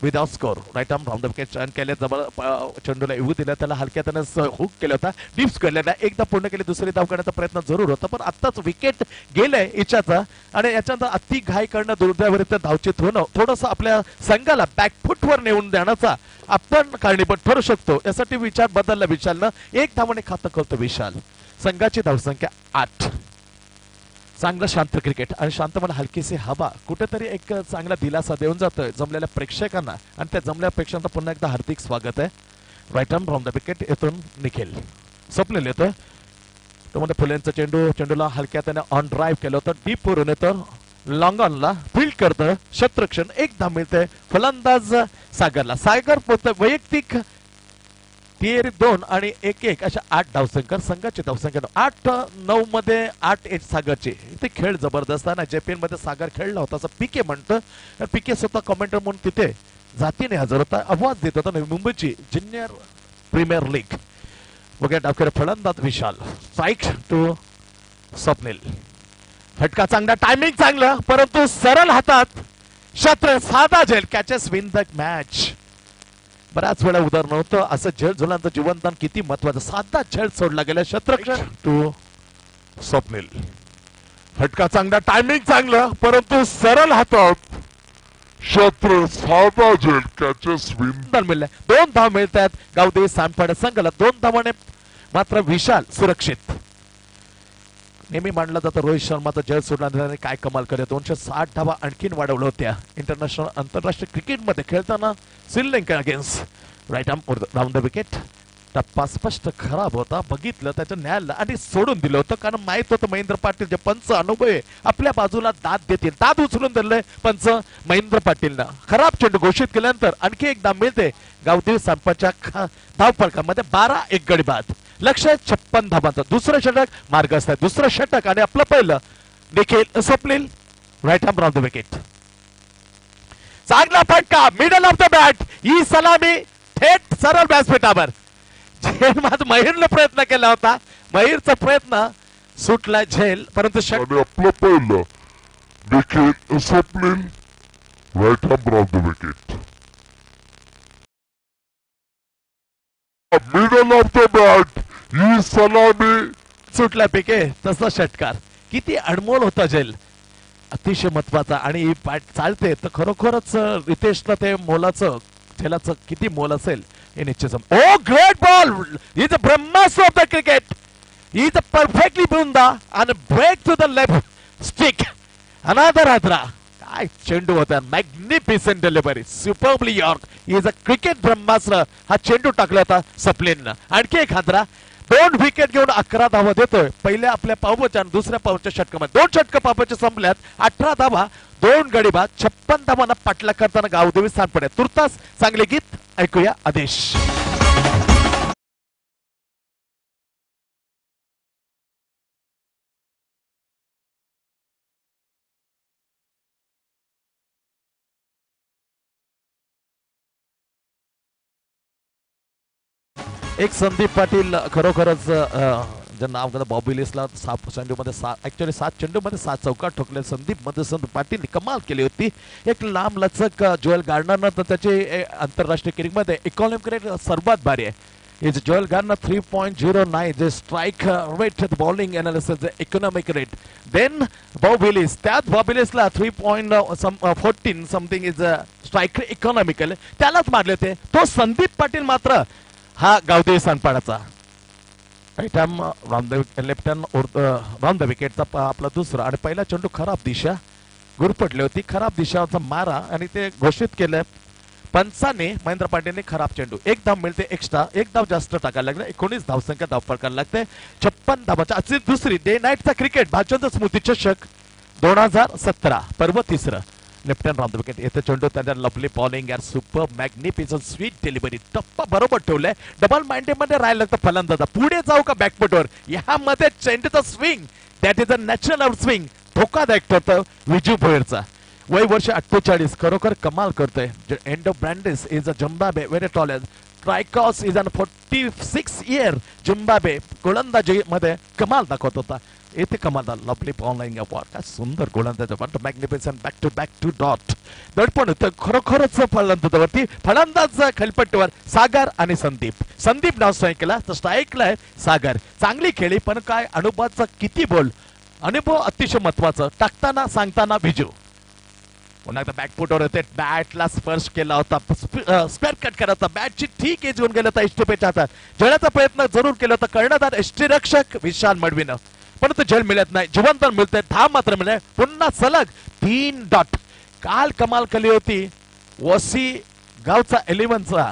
without score. Right arm round the wicket run केले. चेंडूला येऊ दिला. त्याला हलक्या त्यानं हुक केला होता. डिप्स केलेला. एकदा पूर्ण केली. दुसरी धाव करण्याचा प्रयत्न जरूर होता पण आत्ताच विकेट गेले इच्छाचा आणि याच्यानंतर अति घाई करणं, दुर्दैवारीत्या धावचित होणं, थोडंसं आपल्या संघाला बॅकफुटवर नेऊन देण्याचा आपण कारणीभूत ठरू शकतो. यासाठी विचार बदलला विशालनं. 1 धावाने खातं करतो विशाल. संघाची धावसंख्या 8. चांगलं शांत क्रिकेट आणि शांत मला हलकीशी हवा कुठेतरी एक चांगला दिलासा देऊन जातोय जमलेल्या प्रेक्षकांना आणि त्या जमलेल्या प्रेक्षकांना पुन्हा एकदा हार्दिक स्वागत आहे. Right arm from the wicket. येथून निखिल. स्वप्नील येतोय. त्यामध्ये फुलेंचा चेंडूला हलक्या त्याने ऑन ड्राईव्ह केलं होतं. डीप वरून येतं. लॉंग ऑनला फील्ड करतं. क्षेत्ररक्षण. 1 धाव मिळते. फलंदाज सागरला. सागर पोहोचतोय वैयक्तिक तिहेरी 2 आणि 1-1 अशा 8 धावसंख्या संघाची धावसंख्या 8-9 मध्ये 8 सागरचे. ते खेळ जबरदस्त आहे. जेपीएल मध्ये सागर खेळला होता असं पीके म्हणतं. पीके स्वतः कमेंटर म्हणून तिथे जातीने हजर होता, आवाज देत होता. मुंबईची ज्युनियर प्रीमियर लीग वगैरे डावखेड फलंदाज विशाल. Strike to Swapnil. फटका चांगला, टायमिंग चांगलं, परंतु सरळ हातात शत्र. साधा झेल, कॅचेस विन द मॅच. बऱ्याच वेळा उदाहरण होतं असं झेल झुलांचं जीवनदान किती महत्वाचं. साधा झेल सोडला गेला. शत्रक्षण टू स्वप्नील. फटका चांगला, टायमिंग चांगलं, परंतु सरळ हातात शत्र. साधा झेल, कॅचेस विन. मिळाले. 2 धाव मिळतात गावदेवी सांडपाडा संघाला. 2 धावाने मात्र विशाल सुरक्षित. नेहमी मानलं जातं रोहित शर्माचा जय सोडला काय कमाल करे. 260 धावा आणखीन वाढवल्या होत्या आंतरराष्ट्रीय क्रिकेटमध्ये खेळताना Sri Lanka against. Right arm round the wicket. टप्पा स्पष्ट खराब होता. बघितलं त्याच्या न्यायाला आणि सोडून दिलं होतं, कारण माहित होतं महेंद्र पाटील जे पंच अनुभव आहे आपल्या बाजूला दाद देतील. दाद उचलून दिले पंच महेंद्र पाटीलनं. खराब चेंडू घोषित केल्यानंतर आणखी एक धाव मिळते गावदेवी सांडपाडच्या धावफलकामध्ये. 12-1 गडी बाद. लक्ष 56 धावांचं. दुसरं षटक मार्गस्थ आहे. दुसरं षटक आणि आपलं पहिलं देखील Swapnil. Right arm round the wicket. चांगला फटका, मिडल ऑफ द बॅट. ही सलामी थेट सरळ व्यासपीठावर. झेल महीरने प्रयत्न केला होता. महीरचा प्रयत्न सुटला झेल, परंतु आणि आपलं पहिलं देखील Swapnil. Right arm round the wicket. Middle of the bat. ही सलामी सुटला पिके. तसा षटकार किती अनमोल होता झेल, अतिशय महत्वाचा. आणि ही बॅट चालते तर खरोखरच रितेशला ते मोलाचं झेलाचं किती मोल असेल हे निश्चित. Oh great ball. Is a brahmastra of the cricket. Is a perfectly बुंदा आणि break to the left stick. Another हादरा. काय चेंडू होता. Magnificent delivery. Superbly yorked. Is a cricket brahmastra. हा चेंडू टाकला होता सप्लेननं. आणखी एक हादरा. 2 विकेट घेऊन 11 धावा देतोय. पहिल्या आपल्या पावच्या दुसऱ्या पावच्या षटकामध्ये 2 षटक पावच्या संपल्यात. 18 धावा, 2 गडी बाद. 56 धावांना पाठलाग करताना गावदेवी सांडपाडा. तुर्तास चांगले गीत ऐकूया. आदेश. एक संदीप पाटील खरोखरच जे नाव घेतं बॉबी लिसला 7 चेंडूमध्ये 7 चेंडूमध्ये 7 चौकार ठोकले. संदीप पाटील कमाल केली होती. एक लांब लचक जोएल गार्डनर तर त्याचे आंतरराष्ट्रीय क्रिकेटमध्ये इकॉनॉमिक रेट सर्वात भारी आहे. इज जोएल गार्डनर 3.09 जे strike rate bowling analysis economic rate. Then Bob Willis. त्यात बॉबी लिसला 3.14 समथिंग इज स्ट्राईक इकॉनॉमिकल. त्यालाच मारले होते. तो संदीप पाटील मात्र हा गावदेवी सांडपाडाचा. Right arm left hand round the wicket आपला दुसरा. आणि पहिला चेंडू खराब दिशा गुरपटली होती. खराब दिशाचा मारा आणि ते घोषित केलं पंचाने महेंद्र पाटीलने. खराब चेंडू. 1 धाव मिळते एक्स्ट्रा. 1 धाव जास्त टाकायला लागले. 19 धावसंख्या धाव पडकायला लागते. 56 धावांच्या आजची दुसरी डे नाईटचा क्रिकेट भाजपा स्मृती चषक 2017 पर्व 3. Left hand round the wicket. येथे चेंडू त्यांच्या लवली बॉलिंग यार. Super magnificent sweet delivery. टप्पा बरोबर ठेवलाय. डबल माइंडेड मध्ये राहायला लागतं फलंदाजा. पुढे जाऊ का बॅकफुटवर. यामध्ये चेंडूचा swing that is a natural out swing. धोकादायक ठरतं विजू भोयरचा. वय वर्ष 48. खरोखर कमाल करतोय. End of Brandes is a Zimbabwe very tallest. Traicos is an 46 year. Zimbabwe गोलंदाजी मध्ये कमाल दाखवत होता. येथे कमाल लवली बॉलिंग अवॉर्ड. काय सुंदर गोलंदाज. Magnificent back to dot. दडपण होतं खरोखरच फलंदाजावरती. फलंदाज खलपट्टीवर सागर आणि संदीप. संदीप नाव स्ट्राईक केला तर स्ट्राईकला सागर. चांगली खेळी पण काय अनुभवाचा किती बोल. अनुभव अतिशय महत्वाचं. टाकताना सांगताना विजू. पुन्हा एकदा बॅकफुटवर होते. बॅटला स्पर्श केला होता. स्क्वेअर कट करत होता. बॅटची ठीक एज घेऊन गेला होता इष्टपेच्या हातात. जळण्याचा प्रयत्न जरूर केला होता कर्णधार यष्टीरक्षक विशाल मडवीनं. परंतु जल मिळत नाही. जिवंत मिळते. धाव मात्र मिळते. पुन्हा सलग 3 डॉट. काल कमाल केली होती वसी गावचा 11चा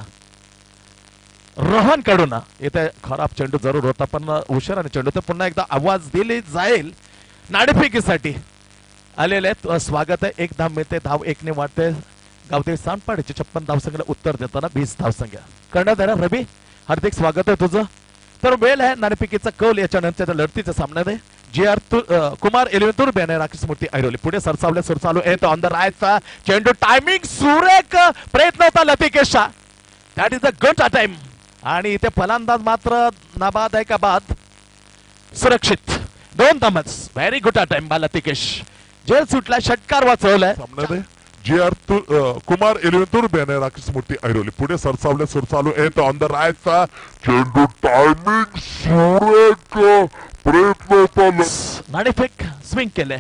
रोहन कडून. इथे खराब चेंडू जरूर होता पण उशिराने चेंडू. तर पुन्हा एकदा आवाज दिली जाईल नाणेफेकीसाठी. आलेले स्वागत आहे. 1 धाव मिळते. धाव 1 ने वाढते. गावदेवी सांडपाड्याची 56 धावसंख्येला उत्तर देताना 20 धावसंख्या. कर्णधार रवी हार्दिक स्वागत आहे तुझं. तर वेळ आहे नाणेफेकीचा कौल याच्यानंतरच्या लढतीच्या सामन्यामध्ये कुमार एलिव्हन बॅनर राकेश मूर्ती ऐरोली पुढे सरसावले सुरचालू येतो ऑन द राईटचा चेंडू टायमिंग सुरेख प्रयत्न होता लतिकेशचा. That is a good time आणि इथे फलंदाज मात्र नाबाद आहे का बाद सुरक्षित 2 धावच. व्हेरी गुड टाइम बा लतिकेश जेल सुटला षटकार वाचवलाय सामन्यामध्ये कुमार एलिव्हन बॅनर राकेश मूर्ती ऐरोली पुढे सरसावले सुरचालू येतो ऑन द राईटचा चेंडू टायमिंग सुरेख प्रयत्न होता. नाणेफेक स्विंग केले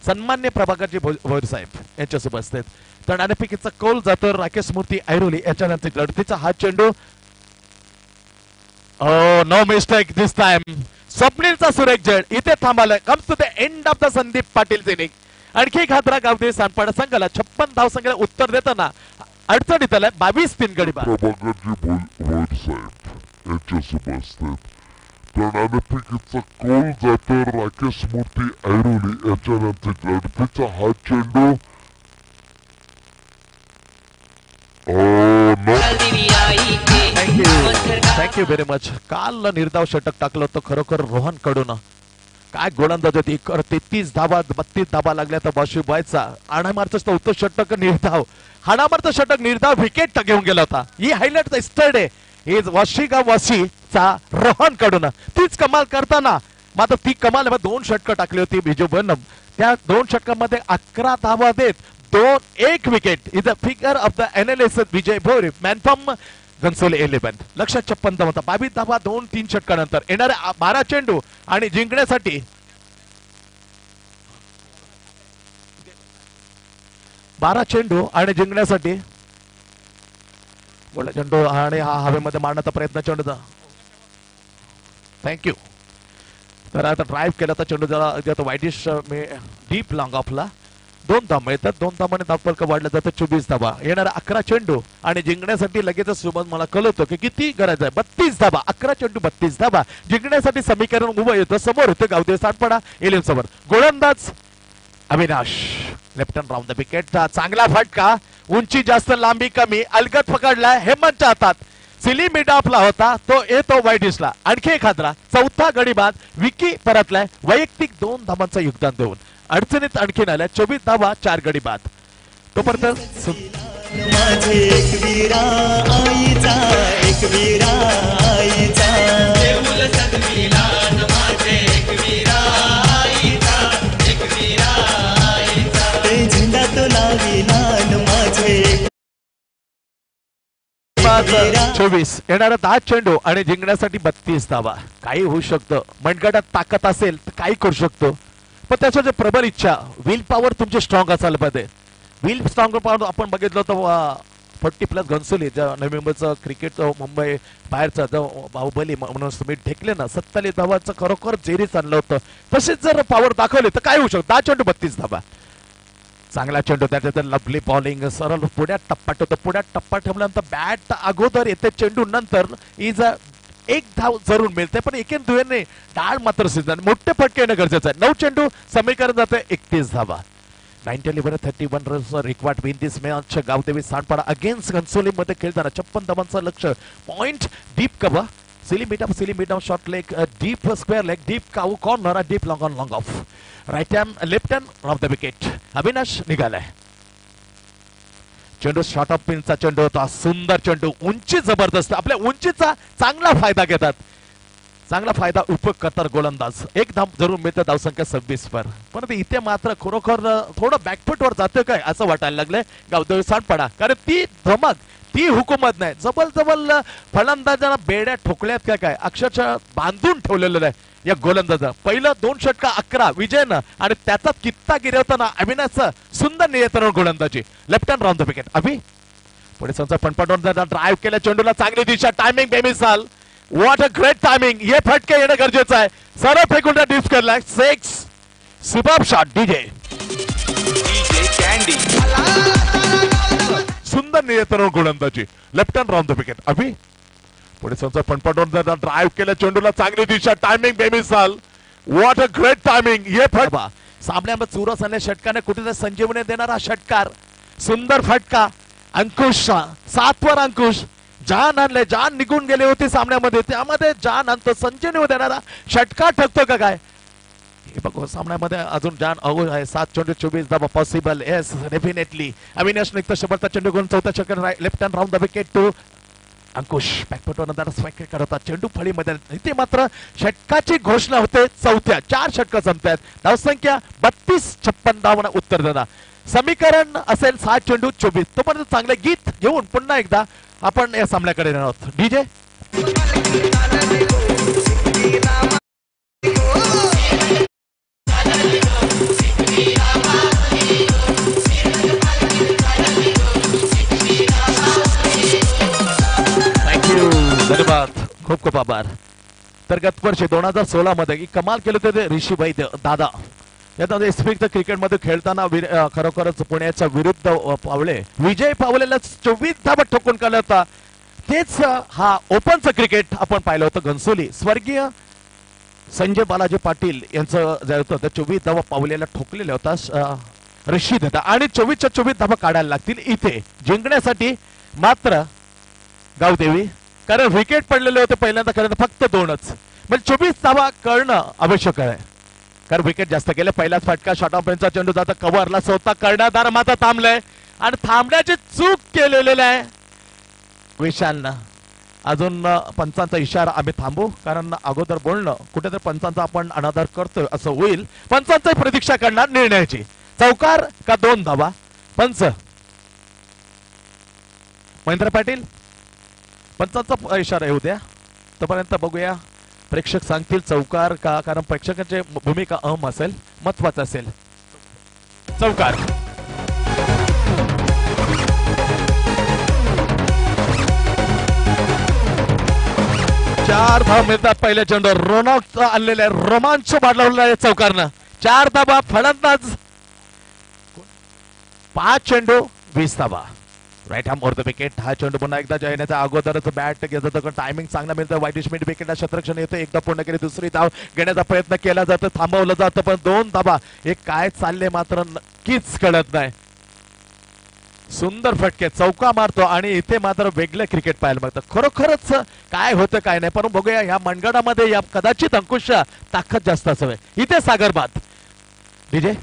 सन्मान्य प्रभाकरजी भोईर साहेब यांच्यासोबत असतात. तर नाणेफेकीचा कौल जातो राकेश मूर्ती ऐरोली याच्यानंतर लढतीचा हा चेंडू नो मिस्टेक दिस टाइम. स्वप्नीलचा सुरेख झेड इथे थांबालाय. Comes to the end of the Sandeep Patil innings. आणखी एक हादरा गावदेवी सांडपाडा संघाला 56 धावसंख्येला उत्तर देताना अडचणीत आलाय 22 गडी बाद. प्रभाकरजी भोईर साहेब यांच्यासोबत असतात. तर नाणेफेकीचा कौल जातो राकेश मूर्ती ऐरोली याच्यानंतर लढतीचा हा चेंडू थँक्यू व्हेरी मच. काल निर्धाव षटक टाकलं होतं खरोखर रोहन कडून. काय गोलंदाज होती 33 धावा 32 धावा लागल्या तर वाशीबाईचा हाणामारचं होतं षटक निर्धाव. हाणामारचं षटक निर्धाव विकेट घेऊन गेला होता. ही हायलाइट इस्टरडे इज वाशीचा रोहन कडून. तीच कमाल करताना मात्र ती कमाल 2 षटकं टाकली होती बिजू बनम. त्या 2 षटकांमध्ये 11 धावा देत 1 wicket. Is a figure of the analysis Vijay Bhoir man from Ghansoli 11. लक्षात 56 होता 22 धावा 2-3 षटकानंतर येणारे 12 चेंडू आणि जिंकण्यासाठी 12 चेंडू आणि जिंकण्यासाठी बोला चेंडू आणि हा हवेमध्ये मारण्याचा प्रयत्न चेंडूचा. थँक्यू. तर आता ड्राईव्ह केला तर चेंडू जरा वाईटिश डीप लॉंग ऑफला 2 धावा मिळतात. 2 धावाने धावफलक वाढलं जातं 24 धावा. येणारा 11 चेंडू आणि जिंकण्यासाठी लगेच सोबत मला कळवतो की किती गरज आहे 32 धावा. 11 चेंडू 32 धावा जिंकण्यासाठी समीकरण उभं येतं. समोर होतं गावदेवी सांडपाडा 11 समोर. गोलंदाज Avinash left hand round the wicket. चांगला फटका उंची जास्त लांबी कमी अलगद पकडलाय हेमंतच्या हातात. सिली मिड ऑफला होता तो येतो वाईटिशला. आणखी एक हादरा 4था गडी बाद. विकी परतलाय वैयक्तिक 2 धावांचं योगदान देऊन. अडचणीत आणखीन आल्या 24 धावा 4 गडी बाद. तोपर्यंत चोवीस येणारा 10 चेंडू आणि जिंकण्यासाठी 32 धावा. काही होऊ शकतं. मनगटात ताकद असेल तर काही करू शकतो पण त्याच्या प्रबल इच्छा विल पॉवर तुमची स्ट्रॉंग असायला पाहिजे. विल स्ट्रॉंग पॉवर आपण बघितलं होतं 40+ घनसोली ज्या नवी मुंबईचं क्रिकेट मुंबई बाहेरचा बाहुबली म्हणून सुमित ढेकले ना 47 धावांचं खरोखर जेरीच आणलं होतं. तसेच जर पॉवर दाखवले तर काय होऊ शकतं. 10 चेंडू 32 धावा. चांगला चेंडू त्याच्यात लवली बॉलिंग सरळ पुढ्यात टप्पा ठेवतो. पुढ्यात टप्पा ठेवल्यानंतर बॅट अगोदर येते चेंडू नंतर इज 1 धाव जरूर मिळते पण एकेन दुहेने डाळ मात्र सीझन मोठे फटके येणं गरजेचं आहे. 9 चेंडू समीकरण जाते 31 धावा. 31 runs required win this match. Gavdevi Sandpada against Ghansoli मध्ये खेळताना 56 धावांचं लक्ष्य. Point deep cover silly mid off short leg deep square leg deep cow corner deep long on long off right hand left hand off the wicket. Avinash निघालाय. चेंडू short of पिनचा चेंडू होता. सुंदर चेंडू उंची जबरदस्त. आपल्या उंचीचा चांगला फायदा घेतात. चांगला फायदा उपयोग करतात गोलंदाज. 1 धाव जरूर मिळतं धावसंख्या 26 वर. पण इथे मात्र खरोखर थोडं बॅकफुटवर जातं काय असं वाटायला लागलंय गावदेवी सांडपाडा. कारण ती धमक ती हुकूमत नाही. जबल फलंदाजांना बेड्या ठोकल्यात काय अक्षरशः बांधून ठेवलेलं आहे या गोलंदाजा. पहिलं 2 षटका 11 विजयनं आणि त्याचा कित्ता गिरवताना अविनाशचं सुंदर नियंत्रण गोलंदाजी. Left hand round the wicket. Abhi पुढे संचा फणफटून ड्राईव्ह केल्या चेंडूला चांगली दिशा. टायमिंग बेमिसाल. What a great timing. हे फटके येणं गरजेचं आहे. सरळ फेकून डिस्क करलाय 6 सुपर्ब शॉट डीजे कॅन्डी. सुंदर नियंत्रण गोलंदाजी. Left hand round the wicket. Abhi पुढे संचा फणफटून ड्राईव्ह केल्या चेंडूला चांगली दिशा. टायमिंग बेमिसाल. What a great timing. हे फटका सामन्यामध्ये चुरस आणि षटकाने कुठेतरी संजीवनी देणारा षटकार. सुंदर फटका. अंकुश 7 वर अंकुश जान आणले, जान निघून गेले होते सामन्यामध्ये, त्यामध्ये जान आणतो, संजीवनी देणारा षटकार ठरतो का काय हे बघू सामन्यामध्ये. अजून जान अवघड आहे. 7 चेंडू 24 धावा पॉसिबल. Yes definitely. अविनाश निघतो शेवटचा चेंडू घेऊन चौथा षटकार left hand round the wicket to Ankush. बॅकफुटवर नंतर स्ट्राईक करतात चेंडू फळीमध्ये. इथे मात्र षटकाची घोषणा होते चौथ्या. 4 षटक संपतात. धावसंख्या 32-56 धावांना उत्तर देणार समीकरण असेल 7 चेंडू 24. तोपर्यंत चांगले गीत घेऊन पुन्हा एकदा आपण या सामन्याकडे येणार आहोत. डीजे धन्यवाद, खूप खूप आभार. तर गत वर्षी 2016 मध्ये कमाल केलं होते ऋषी वैद्य दादा. यामध्ये स्पिक क्रिकेटमध्ये खेळताना खरोखरच पुण्याच्या विरुद्ध पावले विजय पावलेला 24 धावा ठोकून काढला होता. तेच हा ओपनचं क्रिकेट आपण पाहिलं होतं घनसोली. स्वर्गीय संजय बालाजी पाटील यांचं जे होतं ते 24 धावा पावलेला ठोकलेला होता ऋषी दादा. आणि 24च्या 24 धावा काढायला लागतील इथे जिंकण्यासाठी मात्र गावदेवी, कारण विकेट पडलेले होते पहिल्यांदा खरं फक्त 2च. म्हणजे 24 धावा करणं आवश्यक आहे कारण विकेट जास्त गेले. पहिलाच फटका शॉर्ट ऑफ रेंजचा चेंडू जाता कव्हरला स्वतः कर्णधार मात्र थांबलाय आणि थांबण्याची चूक केलेली आहे विशालनं. अजून पंचांचा इशारा आम्ही थांबू कारण अगोदर बोलणं कुठेतरी पंचांचा आपण अनादर करतोय असं होईल. पंचांचा प्रतीक्षा करणार निर्णयाची. चौकार का 2 धावा पंच महेंद्र पाटील. पंचांचा इशारा येऊ द्या तोपर्यंत बघूया प्रेक्षक सांगतील चौकार का, कारण प्रेक्षकांची भूमिका अहम असेल, महत्वाचं असेल. चौकार. चार धाव मिळतात पहिल्या चेंडू. रोनक आलेले रोमांच वाढवलेला आहे चौकारनं. 4 धावा फलंदाज. 5 चेंडू 20 धावा. Right arm over the wicket. हा चेंडू पुन्हा एकदा येण्याच्या अगोदरच बॅट घेत होतं, टायमिंग चांगला मिळतं. वाईट मिड विकेटला शतरक्षण येतं. एकदा पूर्ण केली, दुसरी धाव घेण्याचा प्रयत्न केला जातो, थांबवलं जातं पण 2 धावा. हे काय चालले मात्र नक्कीच कळत नाही. सुंदर फटके चौका मारतो आणि इथे मात्र वेगळं क्रिकेट पाहायला मिळतं. खरोखरच काय होतं काय नाही, पण बघूया या मनगडामध्ये या कदाचित अंकुश ताकद जास्त असावे. इथे सागर बाद. डीजे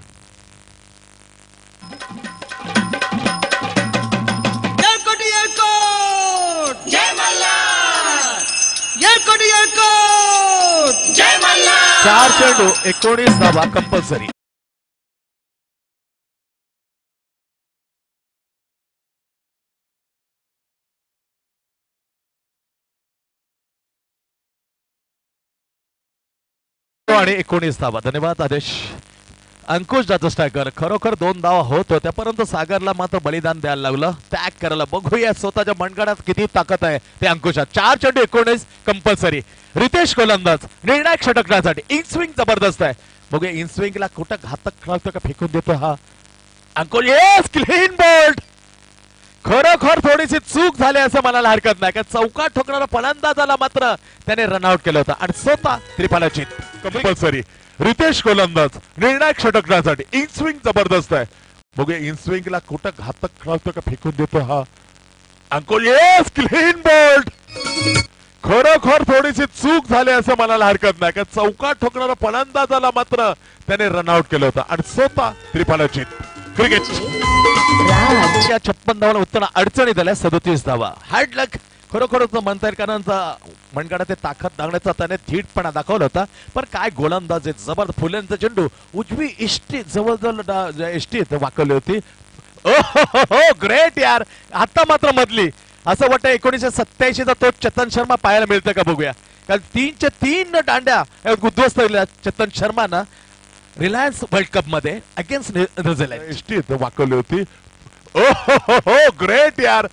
जय मल्हार. 4 चेंडू 19 धावा कंपल्सरी. आणि 19 धावा. धन्यवाद आदेश. अंकुश जातो स्ट्रायकर. खरोखर 2 धावा होत होत्या परंतु सागरला मात्र बलिदान द्यायला लागलं, टॅग करायला. बघूया स्वतःच्या मनगडात किती ताकद आहे ते अंकुशात. 4 चेंडू 19 कंपल्सरी. रितेश गोलंदाज निर्णायक षटकासाठी. इन स्विंग जबरदस्त आहे. बघूया इन स्विंगला कुठं घातक खेळतो का फेकून देतो हा अंकुश. Yes clean bowled. खरोखर थोडीशी चूक झाली असं म्हणायला हरकत नाही, कारण चौका ठोकणारा फलंदाजाला मात्र त्याने रनआउट केलं होतं आणि स्वतः त्रिफलाचित कंपल्सरी. रितेश गोलंदाज निर्णायक षटकासाठी. इन स्विंग जबरदस्त आहे. बघूया इन स्विंगला कुठं घातक खेळतो का फेकून देतो हा अंकुश. Yes clean bowled. खरोखर थोडीशी चूक झाली असं म्हणायला हरकत नाही, कारण चौका ठोकणारा फलंदाजाला मात्र त्याने रनआउट केलं होतं आणि स्वतः त्रिफलाचित क्रिकेट. 56 धावांना उत्तर अडचणी झाल्या. 37 धावा. हार्ड लक खरोखरच म्हणता येईल, कारण मनगडात ताकद दाखवण्याचा त्याने थीटपणा दाखवला होता. पण काय गोलंदाज जबरदस्त. फुल्यांचा चेंडू उजवी इष्टी जवळजवळ इष्टीत वाकवली होती. ओ ग्रेट यार. आता मात्र मधली असं वाटतं 1987चा तो चेतन शर्मा पाहायला मिळतं का बघूया, कारण 3च्या 3 दांड्या उद्ध्वस्त चेतन शर्मानं रिलायन्स वर्ल्ड कप मध्ये अगेन्स्ट न्यूझीलंड इष्टीत वाकवली होती. ओ ग्रेट यार.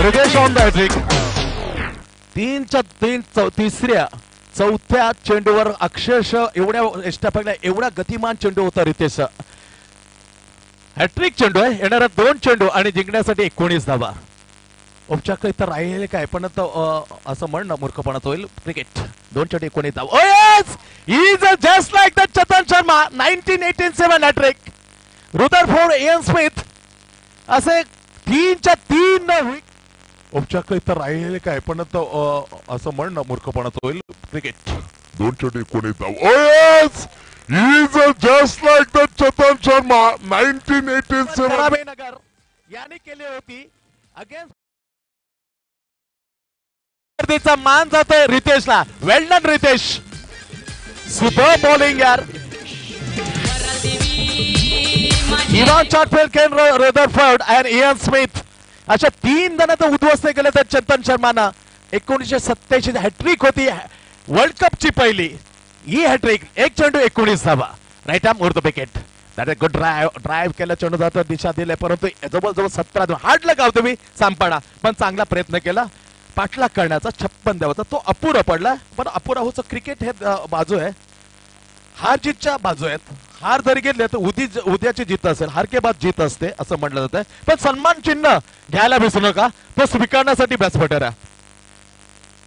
Ritesh on the hattrick. 3च्या 3 चौथ्या चेंडूवर अक्षरशः एवढ्या एस्टापला एवढा गतिमान चेंडू होता रितेश. हॅट्रिक चेंडू आहे. येणारा 2 चेंडू आणि जिंकण्यासाठी 19 धावा. उपचार इतर राहिले काय पण असं म्हणणं मूर्खपणाच होईल. क्रिकेट 2/19 धाव. Is just like the Chetan Sharma 1987 hattrick. Rutherford, Ian Smith असे 3/3 उपचार इतर राहिले काय पण असं म्हणणं मूर्खपणाच होईल. क्रिकेट 2/19 धाव. He's just like the Chetan Sharma 1987. नगर यांनी केली होती अगेन्स्ट मान जातोय रितेशला. वेल डन रितेश. सुपर बॉलिंग यार. इव्हान चॉटफेल, केन रुदरफोर्ड आणि इयन स्मिथ अशा 3 जण तर उद्ध्वस्त केले तर चेतन शर्मानं 1987 हॅट्रिक होती वर्ल्ड कपची पहिली. ही हॅट्रिक 1 चेंडू 19 धावा. राईट आर्म उर्द wicket. That is good drive केलं चेंडू जातो दिशा दिले परंतु जवळजवळ 17 धावा. हार्डला गाव तुम्ही सांपाडा पण चांगला प्रयत्न केला पाठलाग करण्याचा. 56 धावाचा तो अपुरा पडला पण अपुरा होचं. क्रिकेट हे बाजू आहे हार जीतच्या बाजू आहेत. हार जरी गेले तर उद्याची जीत असेल. हार के बाद जीत असते असं म्हटलं जातं. पण सन्मान चिन्ह घ्यायला विसरू नका. तो स्वीकारण्यासाठी व्यासपीठावर आहे.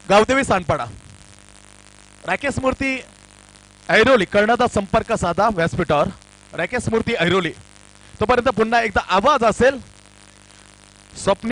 गावदेवी सांडपाडा. राकेश मूर्ती ऐरोली कर्णाचा संपर्क साधा व्यासपीठावर. राकेश मूर्ती ऐरोली. तोपर्यंत पुन्हा एकदा आवाज असेल स्वप्न